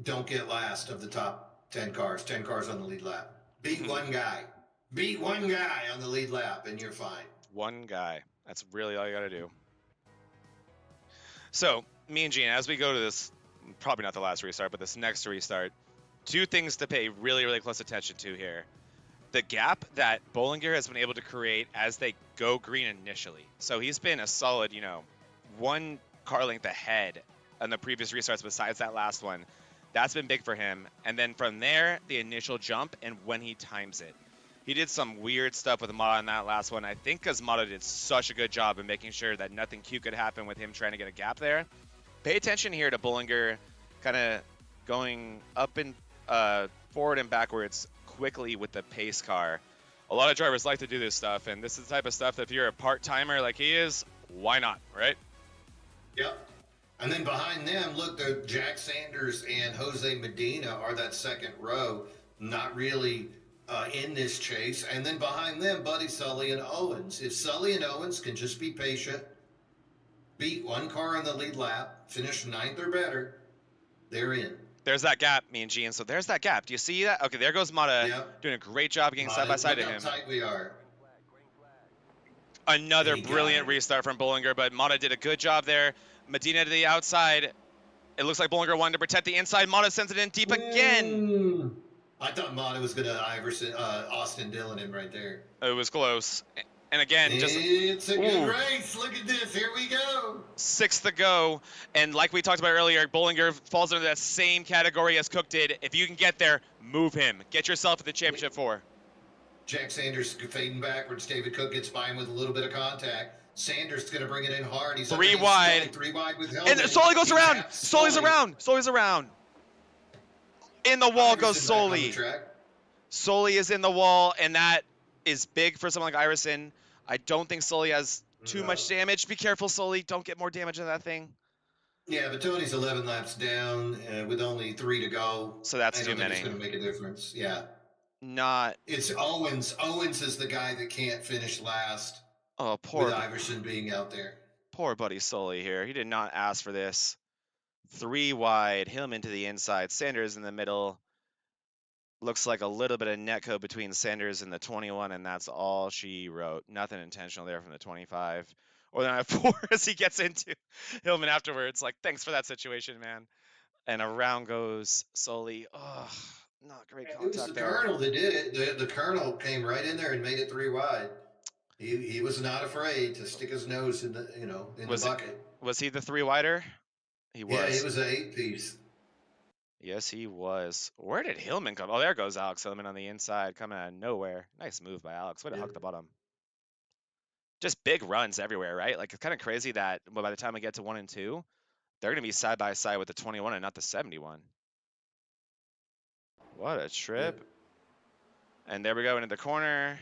don't get last of the top 10 cars. 10 cars on the lead lap. Beat one guy. Beat one guy on the lead lap, and you're fine. One guy. That's really all you got to do. So, Mean Gene, as we go to this, probably not the last restart, but this next restart, 2 things to pay really, really close attention to here. The gap that Bollinger has been able to create as they go green initially. So he's been a solid, 1 car length ahead on the previous restarts besides that last one. That's been big for him. And then from there, the initial jump and when he times it. He did some weird stuff with Mata on that last one. I think because Mata did such a good job in making sure that nothing cute could happen with him trying to get a gap there. Pay attention here to Bollinger kind of going up and forward and backwards quickly with the pace car. A lot of drivers like to do this stuff, and this is the type of stuff that if you're a part-timer like he is, why not, right? Yep. And then behind them, look, the Jack Sanders and Jose Medina are that second row, not really in this chase. And then behind them, Buddy Sully and Owens. If Sully and Owens can just be patient, beat 1 car on the lead lap, finish 9th or better, they're in. There's that gap, Mean Gene. So there's that gap. Do you see that? Okay, there goes Mata doing a great job getting side by side to him. Look how tight we are. Another brilliant restart from Bollinger, but Mata did a good job there. Medina to the outside. It looks like Bollinger wanted to protect the inside. Mata sends it in deep again. I thought Mata was going to Austin Dillon him right there. It was close. And again, it's a good race. Look at this. Here we go. 6th to go. And like we talked about earlier, Bollinger falls into that same category as Cook did. If you can get there, move him. Get yourself to the championship 4. Jack Sanders fading backwards. David Cook gets by him with a little bit of contact. Sanders going to bring it in hard. He's 3 underneath Sully. wide. 3 wide with And Hellman. Sully goes He around. taps Sully's Sully. around. Sully's around. In the wall goes Iverson back on the Sully. track. Sully is in the wall, and that is big for someone like Iverson. I don't think Sully has too much damage. Be careful, Sully. Don't get more damage in that thing. Yeah, but Tony's 11 laps down with only 3 to go. So that's I too don't think many. it's going to make a difference. Yeah. Not. It's Owens. Owens is the guy that can't finish last Oh, with Iverson being out there. poor buddy Sully here. He did not ask for this. 3 wide. Hillman to the inside. Sanders in the middle. Looks like a little bit of netco between Sanders and the 21, and that's all she wrote. Nothing intentional there from the 25. Or then I 4 as he gets into Hillman afterwards. Like, thanks for that situation, man. And around goes Sully. Oh, not great contact. It was the Colonel that did it. The Colonel came right in there and made it 3 wide. He was not afraid to stick his nose in the the bucket. Was he the 3 wider? He was. Yeah, he was an 8-piece. Yes, he was. Where did Hillman come? Oh, there goes Alex Hillman on the inside, coming out of nowhere. Nice move by Alex. Way to hook the bottom. Just big runs everywhere, right? Like, it's kind of crazy that by the time we get to 1 and 2, they're going to be side by side with the 21 and not the 71. What a trip. Yeah. And there we go into the corner.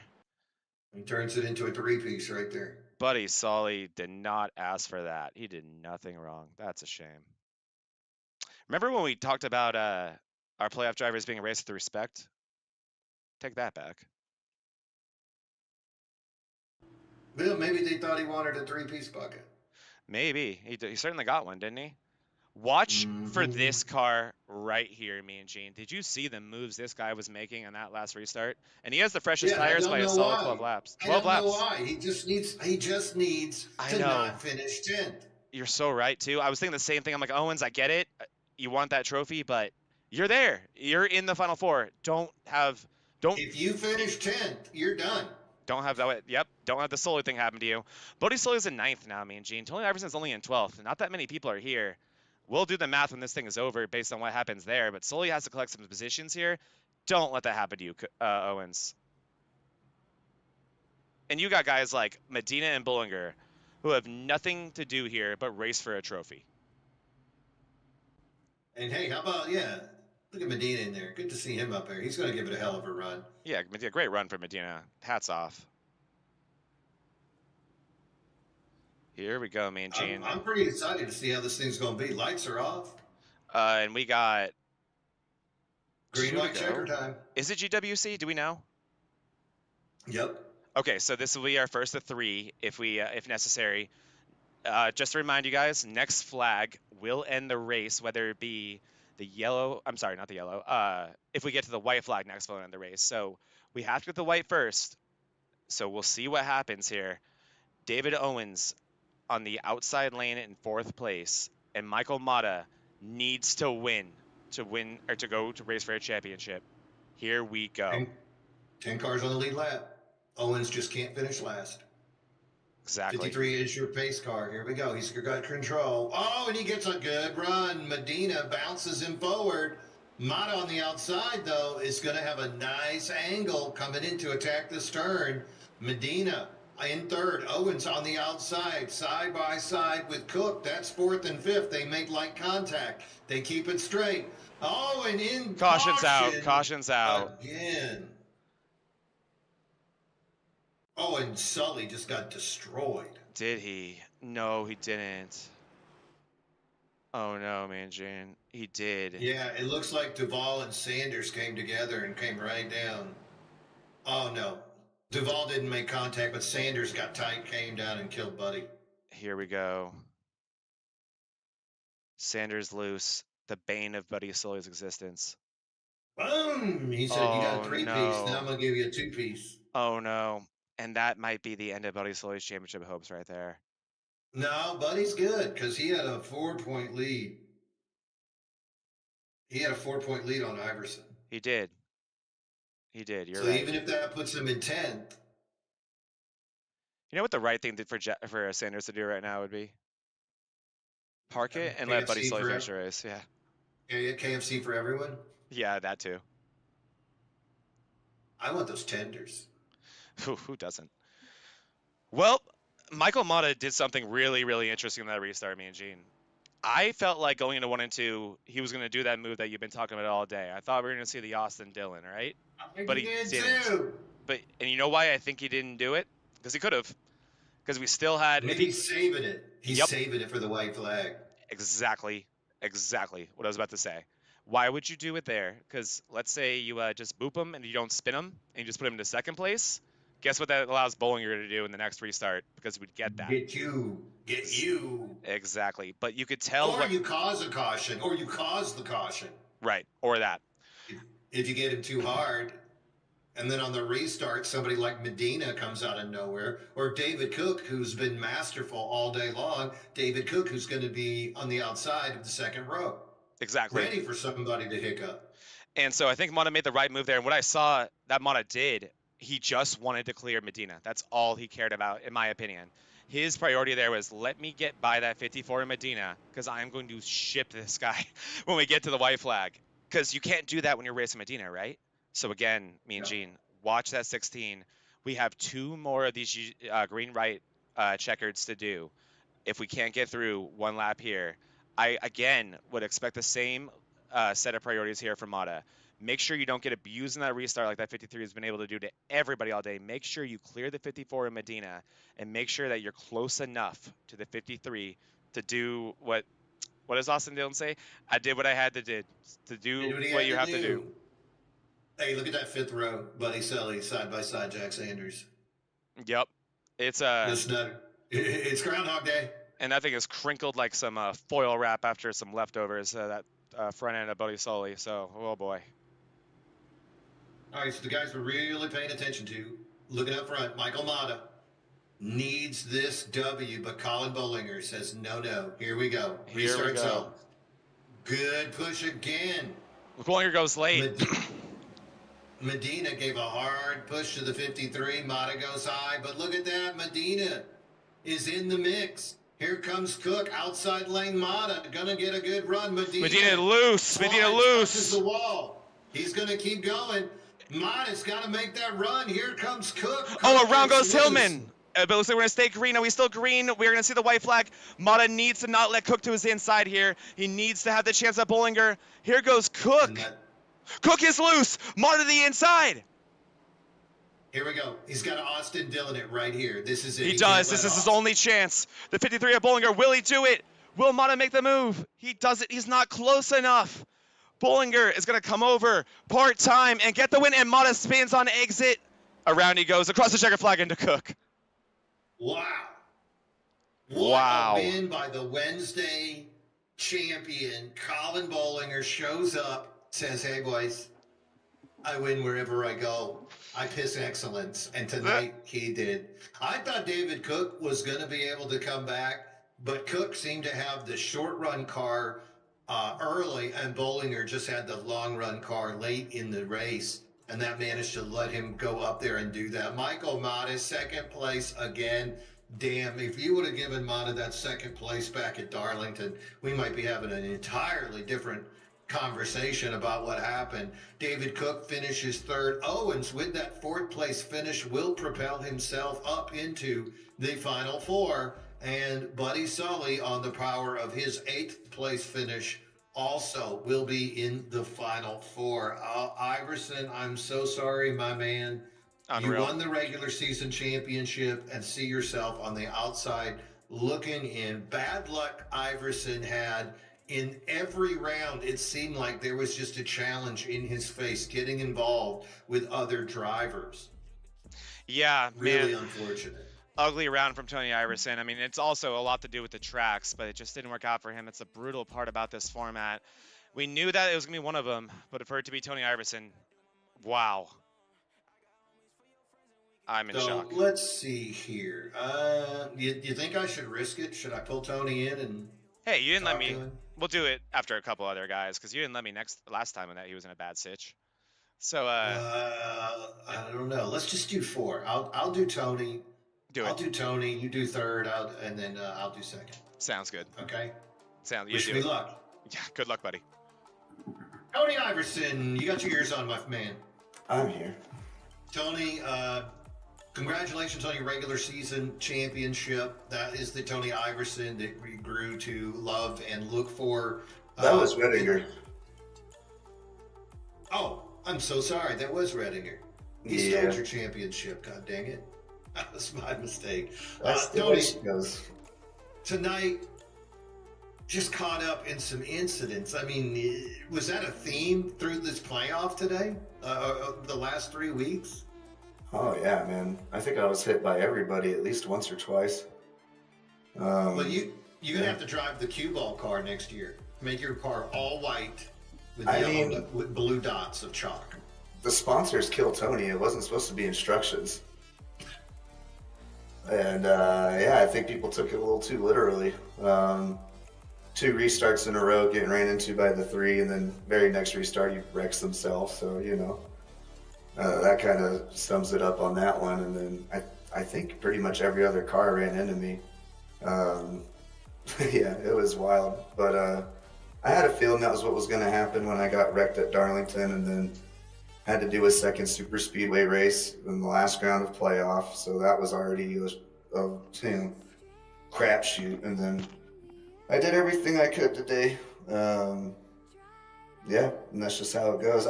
He turns it into a 3-piece right there. Buddy Sully did not ask for that. He did nothing wrong. That's a shame. Remember when we talked about our playoff drivers being raced with respect? Take that back. Well, maybe they thought he wanted a 3-piece bucket. Maybe. He certainly got one, didn't he? Watch for this car right here, me and Gene. Did you see the moves this guy was making on that last restart? And he has the freshest tires by a solid 12 laps. 12 laps. I don't know why. He just needs to not finish 10th. You're so right, too. I was thinking the same thing. I'm like, Owens, I get it. You want that trophy, but you're there. You're in the Final Four. If you finish 10th, you're done. Don't have that. Yep. Don't have the Sully thing happen to you. Bodie Sully's in 9th now, me and Gene. Tony Iverson's only in 12th. Not that many people are here. We'll do the math when this thing is over based on what happens there, but Sully has to collect some positions here. Don't let that happen to you, Owens. And you got guys like Medina and Bullinger who have nothing to do here but race for a trophy. And hey, how about, look at Medina in there. Good to see him up there. He's going to give it a hell of a run. Yeah, a great run for Medina. Hats off. Here we go, man, Gene. I'm pretty excited to see how this thing's going to be. Lights are off. And we got green white checker time. Is it GWC? Do we know? Yep. Okay, so this will be our first of 3 if necessary. Just to remind you guys, next flag will end the race, whether it be the yellow. I'm sorry, not the yellow. If we get to the white flag, next will end the race. So we have to get the white first. So we'll see what happens here. David Owens on the outside lane in 4th place, and Michael Mata needs to win or to go to race for a championship. Here we go. 10 cars on the lead lap. Owens just can't finish last. Exactly. 53 is your pace car. Here we go. He's got control. Oh, and he gets a good run. Medina bounces him forward. Mata on the outside, though, is going to have a nice angle coming in to attack this turn. Medina in 3rd. Owens on the outside, side by side with Cook. That's 4th and 5th. They make light contact. They keep it straight. Oh, and in Caution's out. Caution's out. Again. Oh, and Sully just got destroyed. Did he? No, he didn't. Oh, no, man, Gene. He did. Yeah, it looks like Duvall and Sanders came together and came right down. Oh, no. Duvall didn't make contact, but Sanders got tight, came down, and killed Buddy. Here we go. Sanders loose. The bane of Buddy Sully's existence. Boom! He said, you got a 3-piece. Now I'm going to give you a 2-piece. Oh, no. And that might be the end of Buddy Sully's championship hopes right there. No, Buddy's good because he had a 4-point lead. He had a 4-point lead on Iverson. He did. He did. You're right. So even if that puts him in 10th. You know what the right thing for Sanders to do right now would be? Park it and let Buddy Sully finish the race. Yeah. KFC for everyone? Yeah, that too. I want those tenders. Who doesn't? Well, Michael Mata did something really, really interesting in that restart, me and Gene. I felt like going into 1 and 2, he was going to do that move that you've been talking about all day. I thought we were going to see the Austin Dillon, right? I think But he he did didn't. too. And you know why I think he didn't do it? Because he could have. Because we still had. Maybe he's saving it. He's Yep. saving it for the white flag. Exactly what I was about to say. Why would you do it there? Because let's say you just boop him and you don't spin him and you just put him into second place. Guess what that allows Bollinger to do in the next restart? Because we'd get that. Get you. Exactly. But you could tell Or you cause a caution, or you cause the caution. Right. Or that. If you get him too hard, and then on the restart, somebody like Medina comes out of nowhere, or David Cook, who's been masterful all day long. David Cook, who's going to be on the outside of the second row. Exactly. Ready for somebody to hiccup. And so I think Mata made the right move there. And what I saw that Mata did, he just wanted to clear Medina. That's all he cared about, in my opinion. His priority there was, let me get by that 54 in Medina, because I'm going to ship this guy when we get to the white flag. Because you can't do that when you're racing Medina, right? So again, me and Gene, watch that 16. We have 2 more of these green right checkers to do. If we can't get through 1 lap here, I again would expect the same set of priorities here from Mata. Make sure you don't get abused in that restart like that 53 has been able to do to everybody all day. Make sure you clear the 54 in Medina, and make sure that you're close enough to the 53 to do what does Austin Dillon say? I did what I had to do what you have to do. Hey, look at that 5th row, Buddy Sully, side by side, Jack Sanders. Yep, it's it's Groundhog Day. And that thing is crinkled like some foil wrap after some leftovers. That front end of Buddy Sully. So, oh boy. All right, so the guys we're really paying attention to, looking up front, Michael Mata needs this W, but Colin Bollinger says, no. Here we go. Restart zone. Good push again. Bollinger goes late. Medina gave a hard push to the 53. Mata goes high, but look at that. Medina is in the mix. Here comes Cook, outside lane Mata, gonna get a good run. Medina loose. Touches the wall. He's gonna keep going. Mata's got to make that run. Here comes Cook. Around goes Hillman. But looks like we're going to stay green. Are we still green? We're going to see the white flag. Mata needs to not let Cook to his inside here. He needs to have the chance at Bollinger. Here goes Cook. Cook is loose. Mata to the inside. Here we go. He's got Austin Dillon it right here. This is it. He does. This is his only chance. The 53 at Bollinger. Will he do it? Will Mata make the move? He does it. He's not close enough. Bollinger is going to come over part-time and get the win, and Mata spins on exit. Around he goes, across the checker flag into Cook. Wow. Wow. What a win by the Wednesday champion. Colin Bollinger shows up, says, hey, boys, I win wherever I go. I piss excellence, and tonight he did. I thought David Cook was going to be able to come back, but Cook seemed to have the short-run car early, and Bollinger just had the long-run car late in the race, and that managed to let him go up there and do that. Michael Mata, second place again. Damn, if you would have given Mata that second place back at Darlington, we might be having an entirely different conversation about what happened. David Cook finishes 3rd. Owens, with that 4th place finish, will propel himself up into the Final 4. And Buddy Sully, on the power of his 8th place finish, also will be in the Final 4. Iverson, I'm so sorry, my man. Unreal. You won the regular season championship and see yourself on the outside looking in. Bad luck Iverson had. In every round, it seemed like there was just a challenge in his face, getting involved with other drivers. Yeah, really unfortunate. Ugly round from Tony Iverson. I mean, it's also a lot to do with the tracks, but it just didn't work out for him. It's a brutal part about this format. We knew that it was going to be one of them, but for it to be Tony Iverson, wow. I'm in shock. Let's see here. You think I should risk it? Should I pull Tony in and hey, you didn't let me. We'll do it after a couple other guys, because you didn't let me last time when he was in a bad sitch. So I don't know. Let's just do 4. I'll do Tony. I'll do Tony. You do 3rd. And then I'll do 2nd. Sounds good. Okay. Wish me luck. Yeah. Good luck, buddy. Tony Iverson, you got your ears on, my man. I'm here. Tony, congratulations on your regular season championship. That is the Tony Iverson that we grew to love and look for. That was In Redinger. Oh, I'm so sorry. That was Redinger. He stole Yeah, your championship. God dang it. That was my mistake. that's the way Tony, she goes. tonight, just caught up in some incidents. I mean, was that a theme through this playoff today? The last 3 weeks? Oh yeah, man. I think I was hit by everybody at least once or twice. Well, Um, you're gonna have to drive the cue ball car next year. Make your car all white with I yellow mean, with blue dots of chalk. the sponsors kill Tony. It wasn't supposed to be instructions. And yeah, I think people took it a little too literally. 2 restarts in a row, getting ran into by the 3, and then very next restart, he wrecks himself. So, that kind of sums it up on that one. And then I think pretty much every other car ran into me. Um, yeah, it was wild. But I had a feeling that was what was going to happen when I got wrecked at Darlington, and then had to do a second super speedway race in the last round of playoff. So that was already a crapshoot. And then I did everything I could today. Yeah, and that's just how it goes.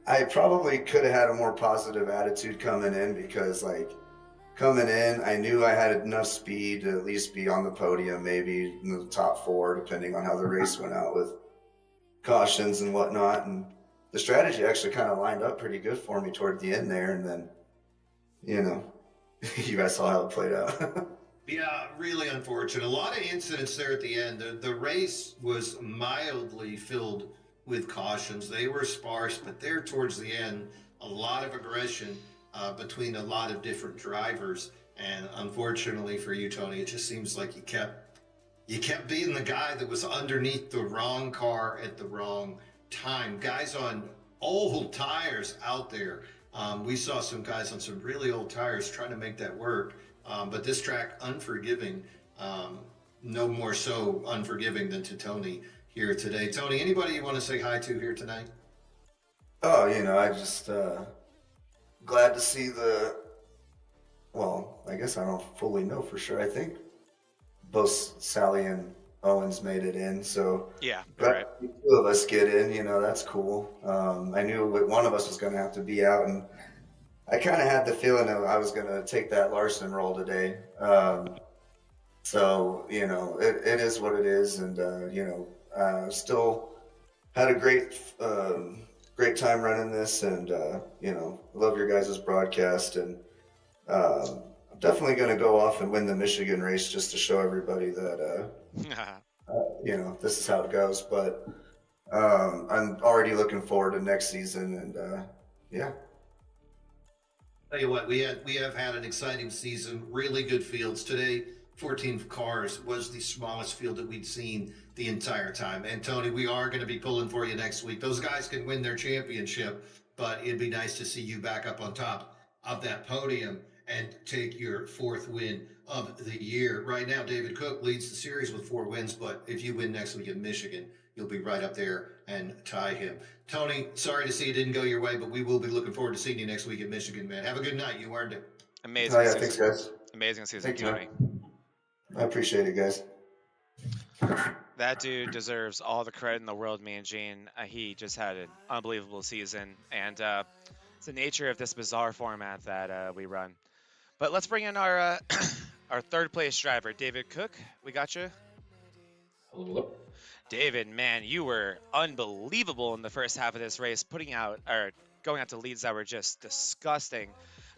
I probably could have had a more positive attitude coming in, because coming in, I knew I had enough speed to at least be on the podium, maybe in the top 4, depending on how the race went out with cautions and whatnot. And the strategy actually kind of lined up pretty good for me toward the end there. And then, you know, you guys saw how it played out. Yeah, really unfortunate. A lot of incidents there at the end. The race was mildly filled with cautions. They were sparse, but there towards the end, a lot of aggression between a lot of different drivers. And unfortunately for you, Tony, it just seems like you kept being the guy that was underneath the wrong car at the wrong time. Guys on old tires out there. We saw some guys on some really old tires trying to make that work. But this track, unforgiving, no more so unforgiving than to Tony here today. Tony, anybody you want to say hi to here tonight? Oh, I just glad to see well, I guess I don't fully know for sure. I think both Sally and Owens made it in, so Yeah, glad right. to see 2 of us get in. That's cool. I knew one of us was going to have to be out, and I kind of had the feeling that I was going to take that Larson role today. So, it is what it is. And, still had a great time running this. And, love your guys' broadcast. And I'm definitely going to go off and win the Michigan race just to show everybody that, this is how it goes. But I'm already looking forward to next season. And, yeah. Tell you what, we have had an exciting season, really good fields. Today, 14 cars was the smallest field that we'd seen the entire time. And Tony, we are going to be pulling for you next week. Those guys can win their championship, but it'd be nice to see you back up on top of that podium and take your 4th win of the year. Right now, David Cook leads the series with 4 wins, but if you win next week in Michigan, you'll be right up there and tie him. Tony, sorry to see it didn't go your way, but we will be looking forward to seeing you next week in Michigan, man. Have a good night. You earned it. Amazing Oh, yeah, season. thanks, guys. Amazing season, Thank you. Tony. I appreciate it, guys. That dude deserves all the credit in the world, man, Gene. He just had an unbelievable season, and it's the nature of this bizarre format that we run. But let's bring in our our 3rd place driver, David Cook. We got you. Hello. David, man, you were unbelievable in the first half of this race, going out to leads that were just disgusting.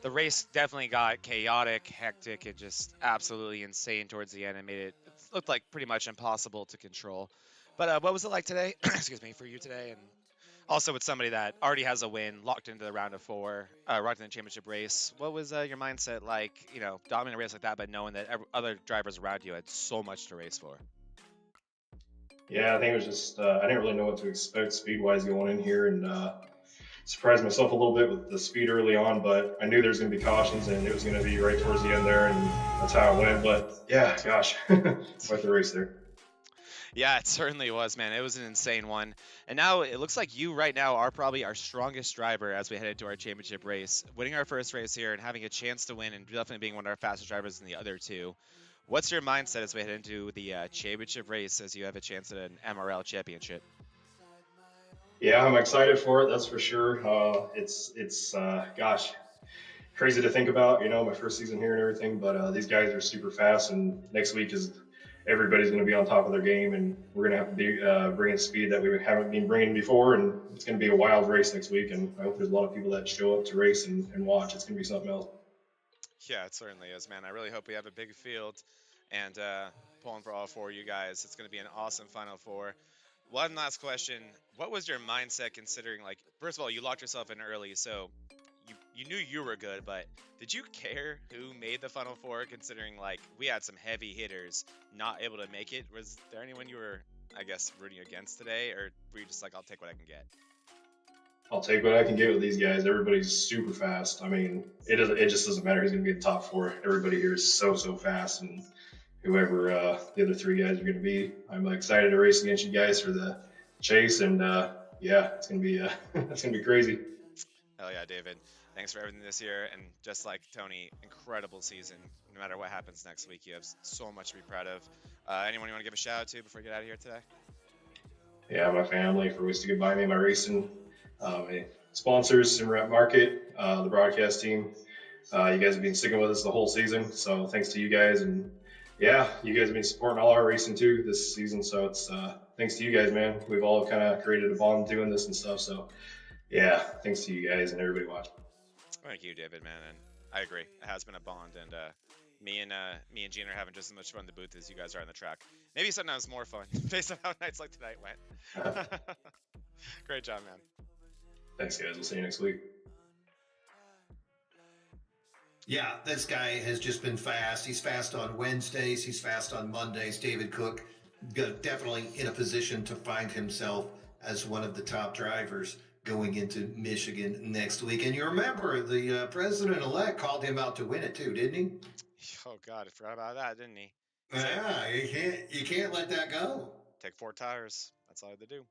The race definitely got chaotic, hectic, and just absolutely insane towards the end. It looked like pretty much impossible to control. But what was it like today? Excuse me, for you today, and also with somebody that already has a win, locked into the round of 4, locked in the championship race. What was your mindset like? Dominating a race like that, but knowing that other drivers around you had so much to race for. Yeah, I think it was just I didn't really know what to expect speed-wise going in here, and surprised myself a little bit with the speed early on, but I knew there was going to be cautions, and it was going to be right towards the end there, and that's how it went. But yeah, gosh, quite the race there. Yeah, it certainly was, man. It was an insane one. And now it looks like you right now are probably our strongest driver as we head into our championship race. Winning our first race here and having a chance to win and definitely being one of our fastest drivers in the other two. What's your mindset as we head into the championship race as you have a chance at an MRL championship? Yeah, I'm excited for it. That's for sure. It's gosh, crazy to think about. You know, my first season here and everything. But these guys are super fast, and next week is everybody's going to be on top of their game, and we're going to have to be bringing speed that we haven't been bringing before, and it's going to be a wild race next week. And I hope there's a lot of people that show up to race and watch. It's going to be something else. Yeah, it certainly is, man. I really hope we have a big field and pulling for all four of you guys. It's going to be an awesome Final Four. One last question. What was your mindset considering, like, first of all, you locked yourself in early, so you knew you were good, but did you care who made the Final Four considering, like, we had some heavy hitters not able to make it? Was there anyone you were, I guess, rooting against today, or were you just like, I'll take what I can get? I'll take what I can get with these guys. Everybody's super fast. I mean, it just doesn't matter who's going to be in the top four. Everybody here is so fast, and whoever the other three guys are going to be, I'm excited to race against you guys for the chase, and yeah, it's going to be it's going to be crazy. Hell yeah, David. Thanks for everything this year. And just like Tony, incredible season. No matter what happens next week, you have so much to be proud of. Anyone you want to give a shout out to before we get out of here today? Yeah, my family for always sticking by me in my racing. My sponsors, Simrat Market, the broadcast team. You guys have been sticking with us the whole season, so thanks to you guys. And yeah, you guys have been supporting all our racing too this season, so it's thanks to you guys, man. We've all kind of created a bond doing this and stuff, so yeah, thanks to you guys and everybody watching. Thank you, David, man. And I agree. It has been a bond, and me and Gene are having just as much fun in the booth as you guys are on the track. Maybe sometimes more fun based on how nights like tonight went. Great job, man. Thanks, guys. We'll see you next week. Yeah, this guy has just been fast. He's fast on Wednesdays. He's fast on Mondays. David Cook definitely in a position to find himself as one of the top drivers going into Michigan next week. And you remember the president-elect called him out to win it too, didn't he? Oh God, I forgot about that, didn't he? Yeah, you can't let that go. Take 4 tires. That's all I had to do.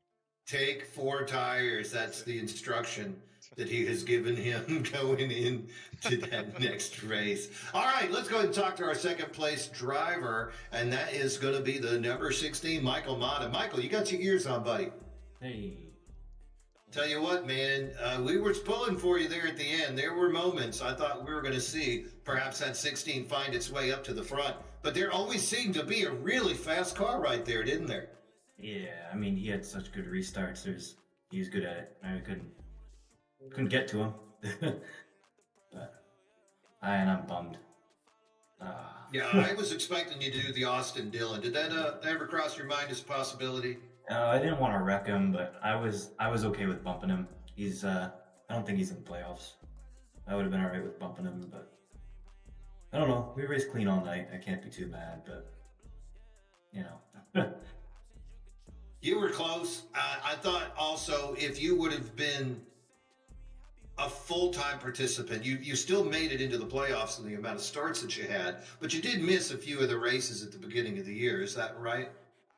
Take 4 tires. That's the instruction that he has given him going into that next race. All right, let's go ahead and talk to our second place driver, and that is going to be the number 16, Michael Mata. Michael, you got your ears on, buddy. Hey. Tell you what, man, we were pulling for you there at the end. There were moments I thought we were going to see perhaps that 16 find its way up to the front, but there always seemed to be a really fast car right there, didn't there? Yeah, I mean, he had such good restarts. He was good at it. I couldn't get to him. But I'm bummed. Yeah, I was expecting you to do the Austin Dillon. Did that ever cross your mind as a possibility? I didn't want to wreck him, but I was okay with bumping him. I don't think he's in the playoffs. I would have been all right with bumping him, but I don't know. We raced clean all night. I can't be too mad, but you know. You were close. I thought also if you would have been a full-time participant, you still made it into the playoffs in the amount of starts that you had, but you did miss a few of the races at the beginning of the year. Is that right?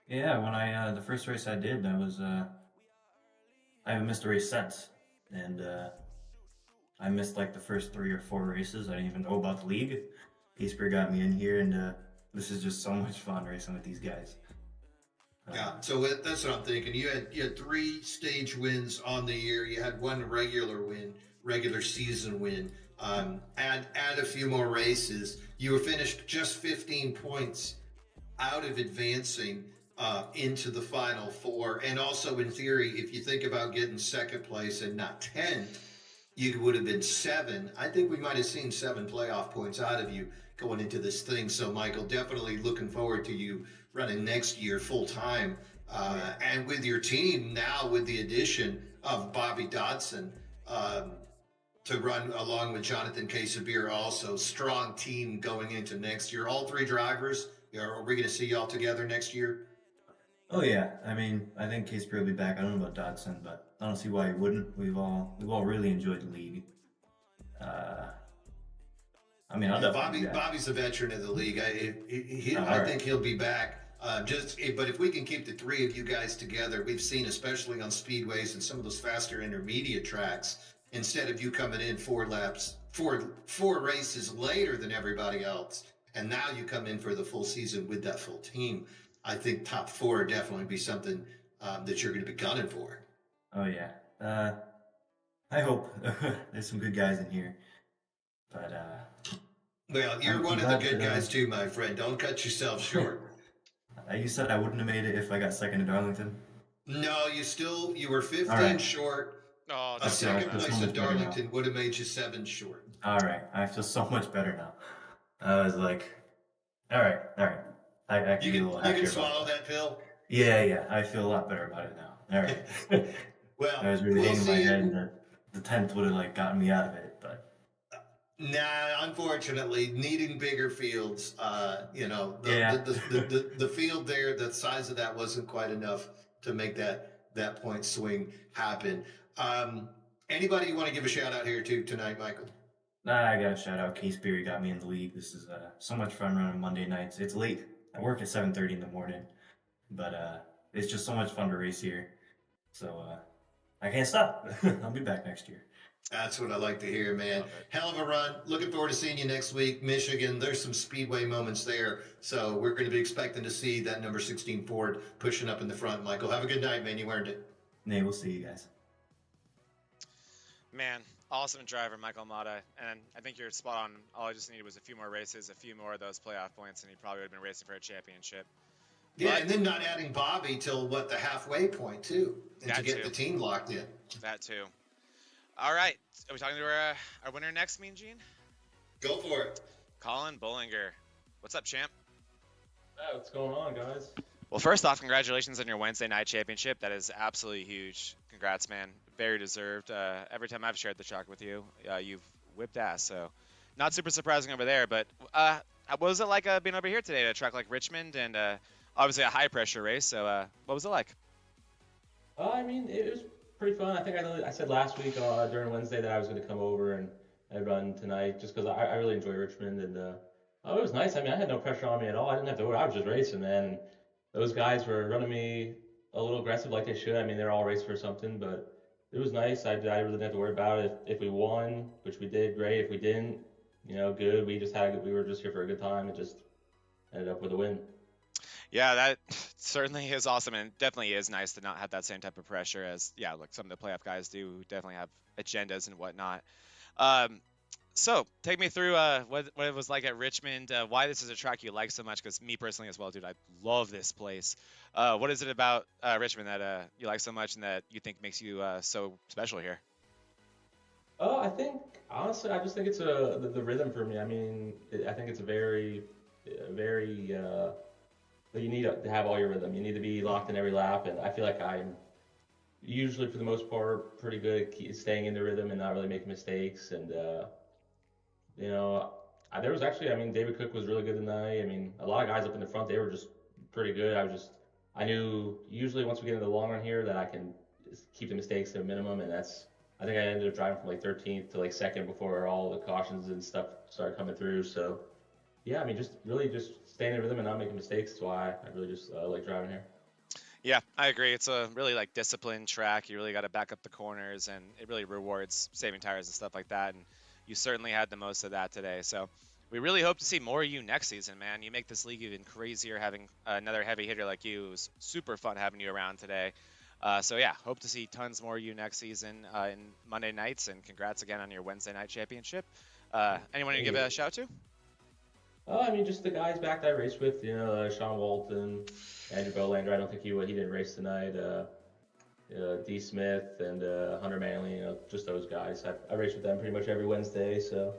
Yeah, when I the first race I did, I haven't missed a race since, and I missed like the first 3 or 4 races. I didn't even know about the league. Casper got me in here, and this is just so much fun racing with these guys. Yeah, so that's what I'm thinking. You had 3 stage wins on the year. You had 1 regular season win. Add a few more races. You were finished just 15 points out of advancing into the Final Four. And also, in theory, if you think about getting second place and not 10th, you would have been 7. I think we might have seen 7 playoff points out of you going into this thing. So, Michael, definitely looking forward to you running next year full time. And with your team now, with the addition of Bobby Dodson to run along with Jonathan Quesabir, also strong team going into next year. All 3 drivers, are we going to see y'all together next year? Oh yeah, I mean, I think Casper will be back. I don't know about Dodson, but I don't see why he wouldn't. We've all really enjoyed the league. I mean, Bobby's a veteran of the league. I right. think he'll be back But if we can keep the three of you guys together, we've seen, especially on speedways and some of those faster intermediate tracks, instead of you coming in four races later than everybody else, and now you come in for the full season with that full team, I think top four would definitely be something that you're going to be gunning for. Oh yeah. I hope there's some good guys in here, but well, you're one of the good guys too, my friend. Don't cut yourself short. You said I wouldn't have made it if I got second in Darlington. No, you were 15 short. Oh, A second place at Darlington would have made you 7 short. All right, I feel so much better now. I was like, all right. I you can swallow that pill. Yeah, I feel a lot better about it now. All right. Well, I was really hanging my head, and the 10th would have like gotten me out of it, but. Nah, unfortunately, needing bigger fields, the field there, the size of that wasn't quite enough to make that point swing happen. Anybody you want to give a shout out here to tonight, Michael? I got a shout out. Case Beery got me in the league. This is so much fun running Monday nights. It's late. I work at 7:30 in the morning, but it's just so much fun to race here. So I can't stop. I'll be back next year. That's what I like to hear, man. Hell of a run. Looking forward to seeing you next week. Michigan, there's some speedway moments there. So we're going to be expecting to see that number 16 Ford pushing up in the front. Michael, have a good night, man. You earned it. Hey, we'll see you guys. Man, awesome driver, Michael Mata. And I think you're spot on. All I just needed was a few more races, a few more of those playoff points, and he probably would have been racing for a championship. Yeah, and then not adding Bobby till, the halfway point, too, and to get the team locked in. That, too. All right. Are we talking to our winner next, Mean Gene? Go for it. Colin Bollinger. What's up, champ? Hey, what's going on, guys? Well, first off, congratulations on your Wednesday night championship. That is absolutely huge. Congrats, man. Very deserved. Every time I've shared the track with you, you've whipped ass. So not super surprising over there. But what was it like being over here today at a track like Richmond and obviously a high-pressure race? So what was it like? I mean, it was pretty fun. I think I said last week during Wednesday that I was going to come over and run tonight just because I really enjoy Richmond. And it was nice. I mean, I had no pressure on me at all. I didn't have to worry. I was just racing, man. Those guys were running me a little aggressive like they should. I mean, they're all racing for something, but it was nice. I really didn't have to worry about it. If we won, which we did, great. If we didn't, good. We were just here for a good time and just ended up with a win. Yeah, that certainly is awesome, and definitely is nice to not have that same type of pressure as, like some of the playoff guys do, who definitely have agendas and whatnot. So, take me through what it was like at Richmond, why this is a track you like so much, because me personally as well, dude, I love this place. What is it about Richmond that you like so much and that you think makes you so special here? I think, honestly, I just think it's the rhythm for me. I mean, I think it's a very, you need to have all your rhythm. You need to be locked in every lap, and I feel like I'm usually, for the most part, pretty good at staying in the rhythm and not really making mistakes. And there was actually, David Cook was really good tonight. I mean, a lot of guys up in the front, they were just pretty good. I knew usually once we get into the long run here that I can keep the mistakes to a minimum, and I think I ended up driving from like 13th to like second before all the cautions and stuff started coming through. So yeah, I mean, just staying in rhythm and not making mistakes is why I really just like driving here. Yeah, I agree. It's a really disciplined track. You really got to back up the corners, and it really rewards saving tires and stuff like that. And you certainly had the most of that today. So we really hope to see more of you next season, man. You make this league even crazier having another heavy hitter like you. It was super fun having you around today. So yeah, hope to see tons more of you next season in Monday nights. And congrats again on your Wednesday night championship. Anyone you give a shout to? Just the guys back that I raced with, Sean Walton, Andrew Bolander. I don't think he didn't race tonight. D. Smith and Hunter Manley, just those guys. I race with them pretty much every Wednesday. So.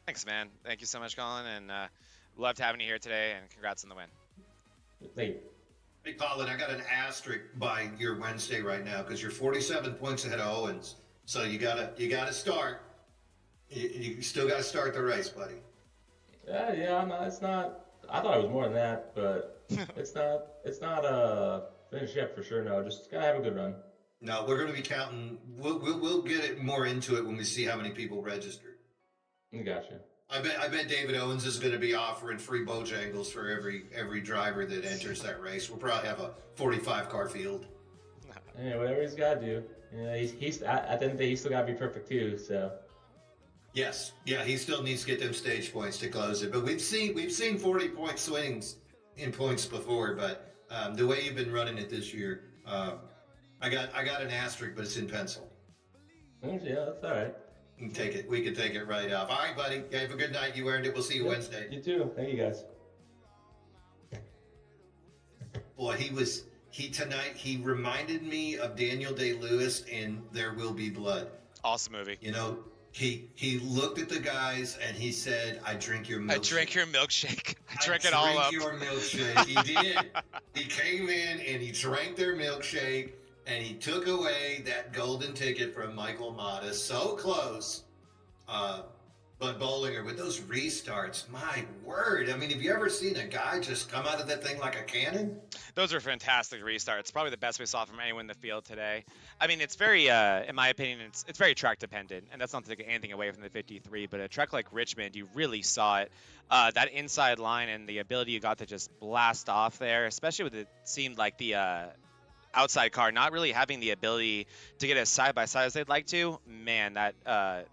Thanks, man. Thank you so much, Colin, and loved having you here today. And congrats on the win. Thank you. Hey, Colin, I got an asterisk by your Wednesday right now because you're 47 points ahead of Owens. So you gotta start. You still got to start the race, buddy. Yeah, it's not. I thought it was more than that, but it's not a finish yet for sure. No, just gotta have a good run. No, we're going to be counting. We'll get it more into it when we see how many people registered. Gotcha. I bet David Owens is going to be offering free Bojangles for every driver that enters that race. We'll probably have a 45 car field. Yeah, whatever he's got to do. Yeah, he's at the end of the day, he's still got to be perfect too. So. Yes, yeah, he still needs to get them stage points to close it. But we've seen 40-point swings in points before. But the way you've been running it this year, I got an asterisk, but it's in pencil. Yeah, that's all right. We can take it right off. All right, buddy. Yeah, have a good night. You earned it. We'll see you Wednesday. You too. Thank you, guys. Boy, he reminded me of Daniel Day-Lewis in There Will Be Blood. Awesome movie. You know, he looked at the guys and he said, "I drink your milkshake. I drink your milkshake. I drink it all up." Drink your milkshake." He did. He came in and he drank their milkshake and he took away that golden ticket from Michael Mata. So close. But Bollinger, with those restarts, my word. I mean, have you ever seen a guy just come out of that thing like a cannon? Those are fantastic restarts. Probably the best we saw from anyone in the field today. I mean, it's very, in my opinion, it's very track dependent, and that's not to take anything away from the 53. But a track like Richmond, you really saw it. That inside line and the ability you got to just blast off there, especially with it seemed like the outside car not really having the ability to get as side by side as they'd like to. Man, that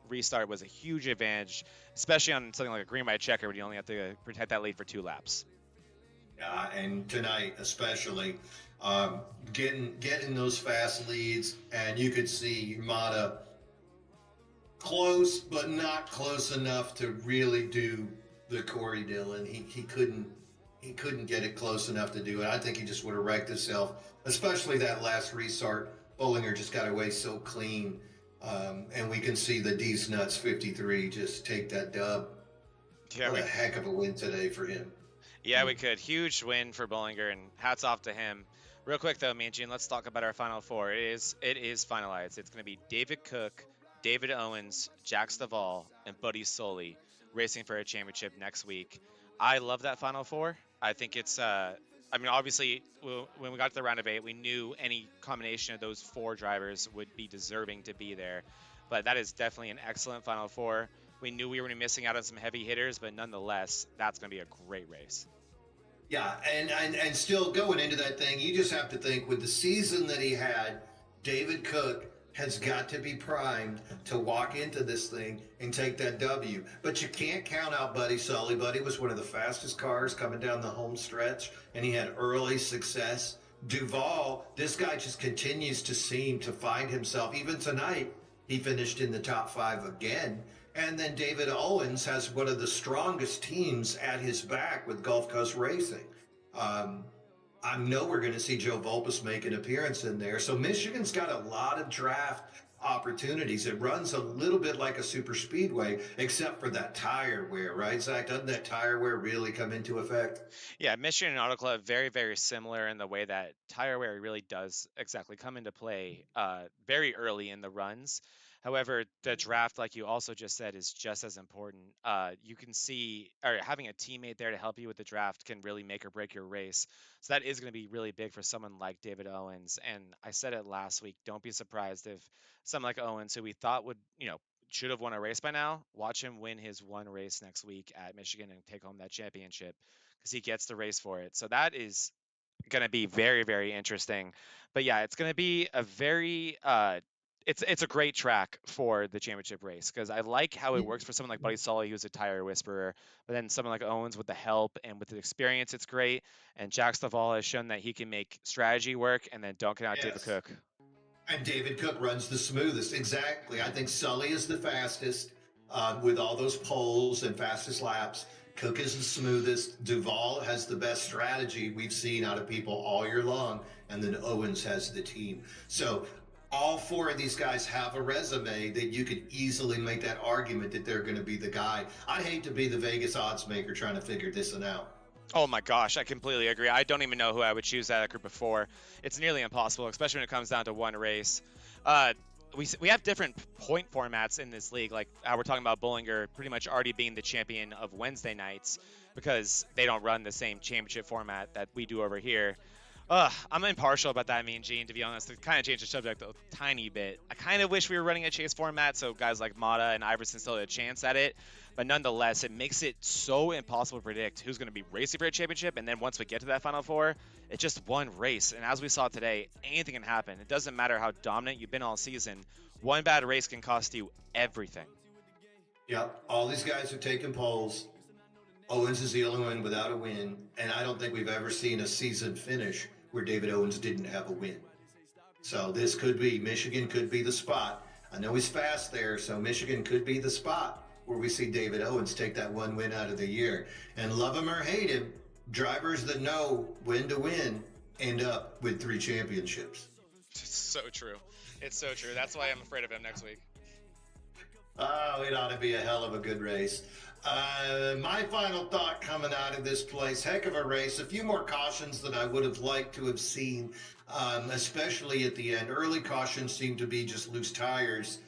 restart was a huge advantage, especially on something like a green white checker when you only have to protect that lead for 2 laps. And tonight especially, getting those fast leads, and you could see Mata close, but not close enough to really do the Corey Dillon. He couldn't get it close enough to do it. I think he just would have wrecked himself, especially that last restart. Bollinger just got away so clean, and we can see the D's Nuts 53 just take that dub. Yeah, what a heck of a win today for him. Yeah, we could. Huge win for Bollinger, and hats off to him. Real quick, though, me and Gene, let's talk about our Final Four. It is finalized. It's going to be David Cook, David Owens, Jack Stovall, and Buddy Soley racing for a championship next week. I love that Final Four. I think it's, I mean, obviously, when we got to the round of 8, we knew any combination of those 4 drivers would be deserving to be there. But that is definitely an excellent Final Four. We knew we were missing out on some heavy hitters, but nonetheless, that's going to be a great race. Yeah, and still going into that thing, you just have to think with the season that he had, David Cook has got to be primed to walk into this thing and take that W. But you can't count out Buddy Sully. Buddy was one of the fastest cars coming down the home stretch, and he had early success. Duval, this guy just continues to seem to find himself. Even tonight, he finished in the top 5 again. And then David Owens has one of the strongest teams at his back with Gulf Coast Racing. I know we're going to see Joe Volpus make an appearance in there. So Michigan's got a lot of draft opportunities. It runs a little bit like a super speedway, except for that tire wear, right, Zach? Doesn't that tire wear really come into effect? Yeah, Michigan and Auto Club very, very similar in the way that tire wear really does exactly come into play very early in the runs. However, the draft, like you also just said, is just as important. You can see, or having a teammate there to help you with the draft can really make or break your race. So that is going to be really big for someone like David Owens. And I said it last week, don't be surprised if someone like Owens, who we thought would, should have won a race by now, watch him win his one race next week at Michigan and take home that championship because he gets the race for it. So that is going to be very, very interesting. But yeah, it's going to be a very it's a great track for the championship race because I like how it works for someone like Buddy Sully, who's a tire whisperer, but then someone like Owens with the help and with the experience, it's great. And Jack Stovall has shown that he can make strategy work, and then don't count out David Cook. And David Cook runs the smoothest. Exactly. I think Sully is the fastest with all those poles and fastest laps. Cook is the smoothest. Duval has the best strategy we've seen out of people all year long. And then Owens has the team. So all 4 of these guys have a resume that you could easily make that argument that they're going to be the guy. I hate to be the Vegas odds maker trying to figure this one out. Oh my gosh, I completely agree. I don't even know who I would choose out of that group of 4. It's nearly impossible, especially when it comes down to one race. We have different point formats in this league, like how we're talking about Bollinger pretty much already being the champion of Wednesday nights because they don't run the same championship format that we do over here. I'm impartial about that, Mean Gene, to be honest. To kind of change the subject a tiny bit, I kind of wish we were running a chase format so guys like Mata and Iverson still had a chance at it. But nonetheless, it makes it so impossible to predict who's going to be racing for a championship. And then once we get to that Final Four, it's just one race. And as we saw today, anything can happen. It doesn't matter how dominant you've been all season. One bad race can cost you everything. Yep, all these guys are taking polls. Owens is the only one without a win, and I don't think we've ever seen a season finish where David Owens didn't have a win. So this could be, Michigan could be the spot. I know he's fast there, so Michigan could be the spot where we see David Owens take that one win out of the year. And love him or hate him, drivers that know when to win end up with 3 championships. It's so true. It's so true. That's why I'm afraid of him next week. Oh, it ought to be a hell of a good race. My final thought coming out of this place, heck of a race. A few more cautions that I would have liked to have seen, especially at the end. Early cautions seemed to be just loose tires,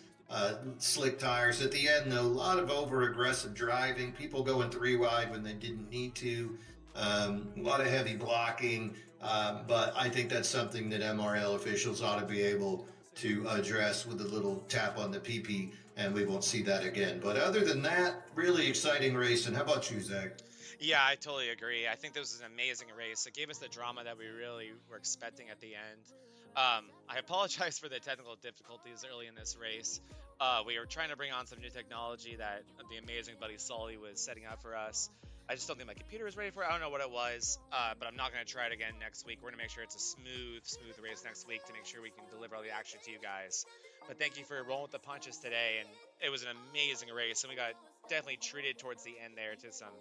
slick tires. At the end, though, a lot of over-aggressive driving, people going 3 wide when they didn't need to, a lot of heavy blocking. But I think that's something that MRL officials ought to be able to address with a little tap on the PP, and we won't see that again. But other than that, really exciting race. And how about you, Zach? Yeah, I totally agree. I think this was an amazing race. It gave us the drama that we really were expecting at the end. I apologize for the technical difficulties early in this race. We were trying to bring on some new technology that the amazing buddy Sully was setting up for us. I just don't think my computer was ready for it. I don't know what it was, but I'm not going to try it again next week. We're going to make sure it's a smooth race next week to make sure we can deliver all the action to you guys. But thank you for rolling with the punches today, and it was an amazing race, and we got definitely treated towards the end there to some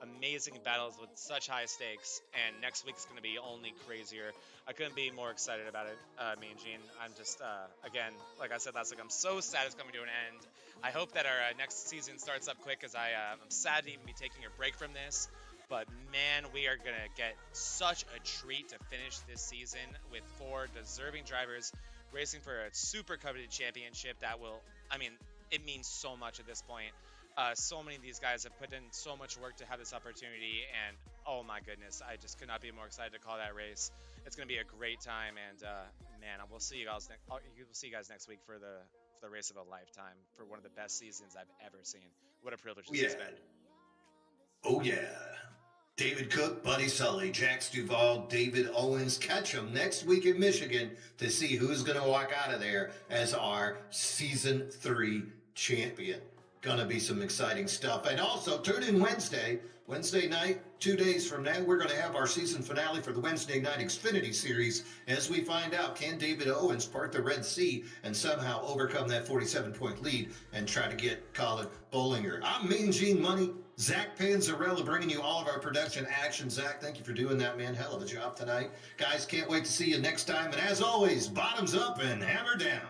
amazing battles with such high stakes, and next week's going to be only crazier. I couldn't be more excited about it, me and Gene. I'm just, again, like I said last week, I'm so sad it's coming to an end. I hope that our next season starts up quick, because I'm sad to even be taking a break from this. But man, we are going to get such a treat to finish this season with 4 deserving drivers racing for a super coveted championship that will, I mean, it means so much at this point. So many of these guys have put in so much work to have this opportunity, and oh my goodness, I just could not be more excited to call that race. It's going to be a great time, and man, we'll see you guys. We'll see you guys next week for the race of a lifetime, for one of the best seasons I've ever seen. What a privilege this has been. Oh yeah. David Cook, Buddy Sully, Jax Duvall, David Owens. Catch them next week in Michigan to see who's going to walk out of there as our Season 3 champion. Gonna be some exciting stuff. And also, tune in Wednesday night, 2 days from now, we're gonna have our season finale for the Wednesday night Xfinity series as we find out, can David Owens part the Red Sea and somehow overcome that 47-point lead and try to get Colin Bollinger. I'm Mean Gene Money, Zach Panzarella, bringing you all of our production action. Zach, thank you for doing that, man. Hell of a job tonight. Guys, can't wait to see you next time. And as always, bottoms up and hammer down.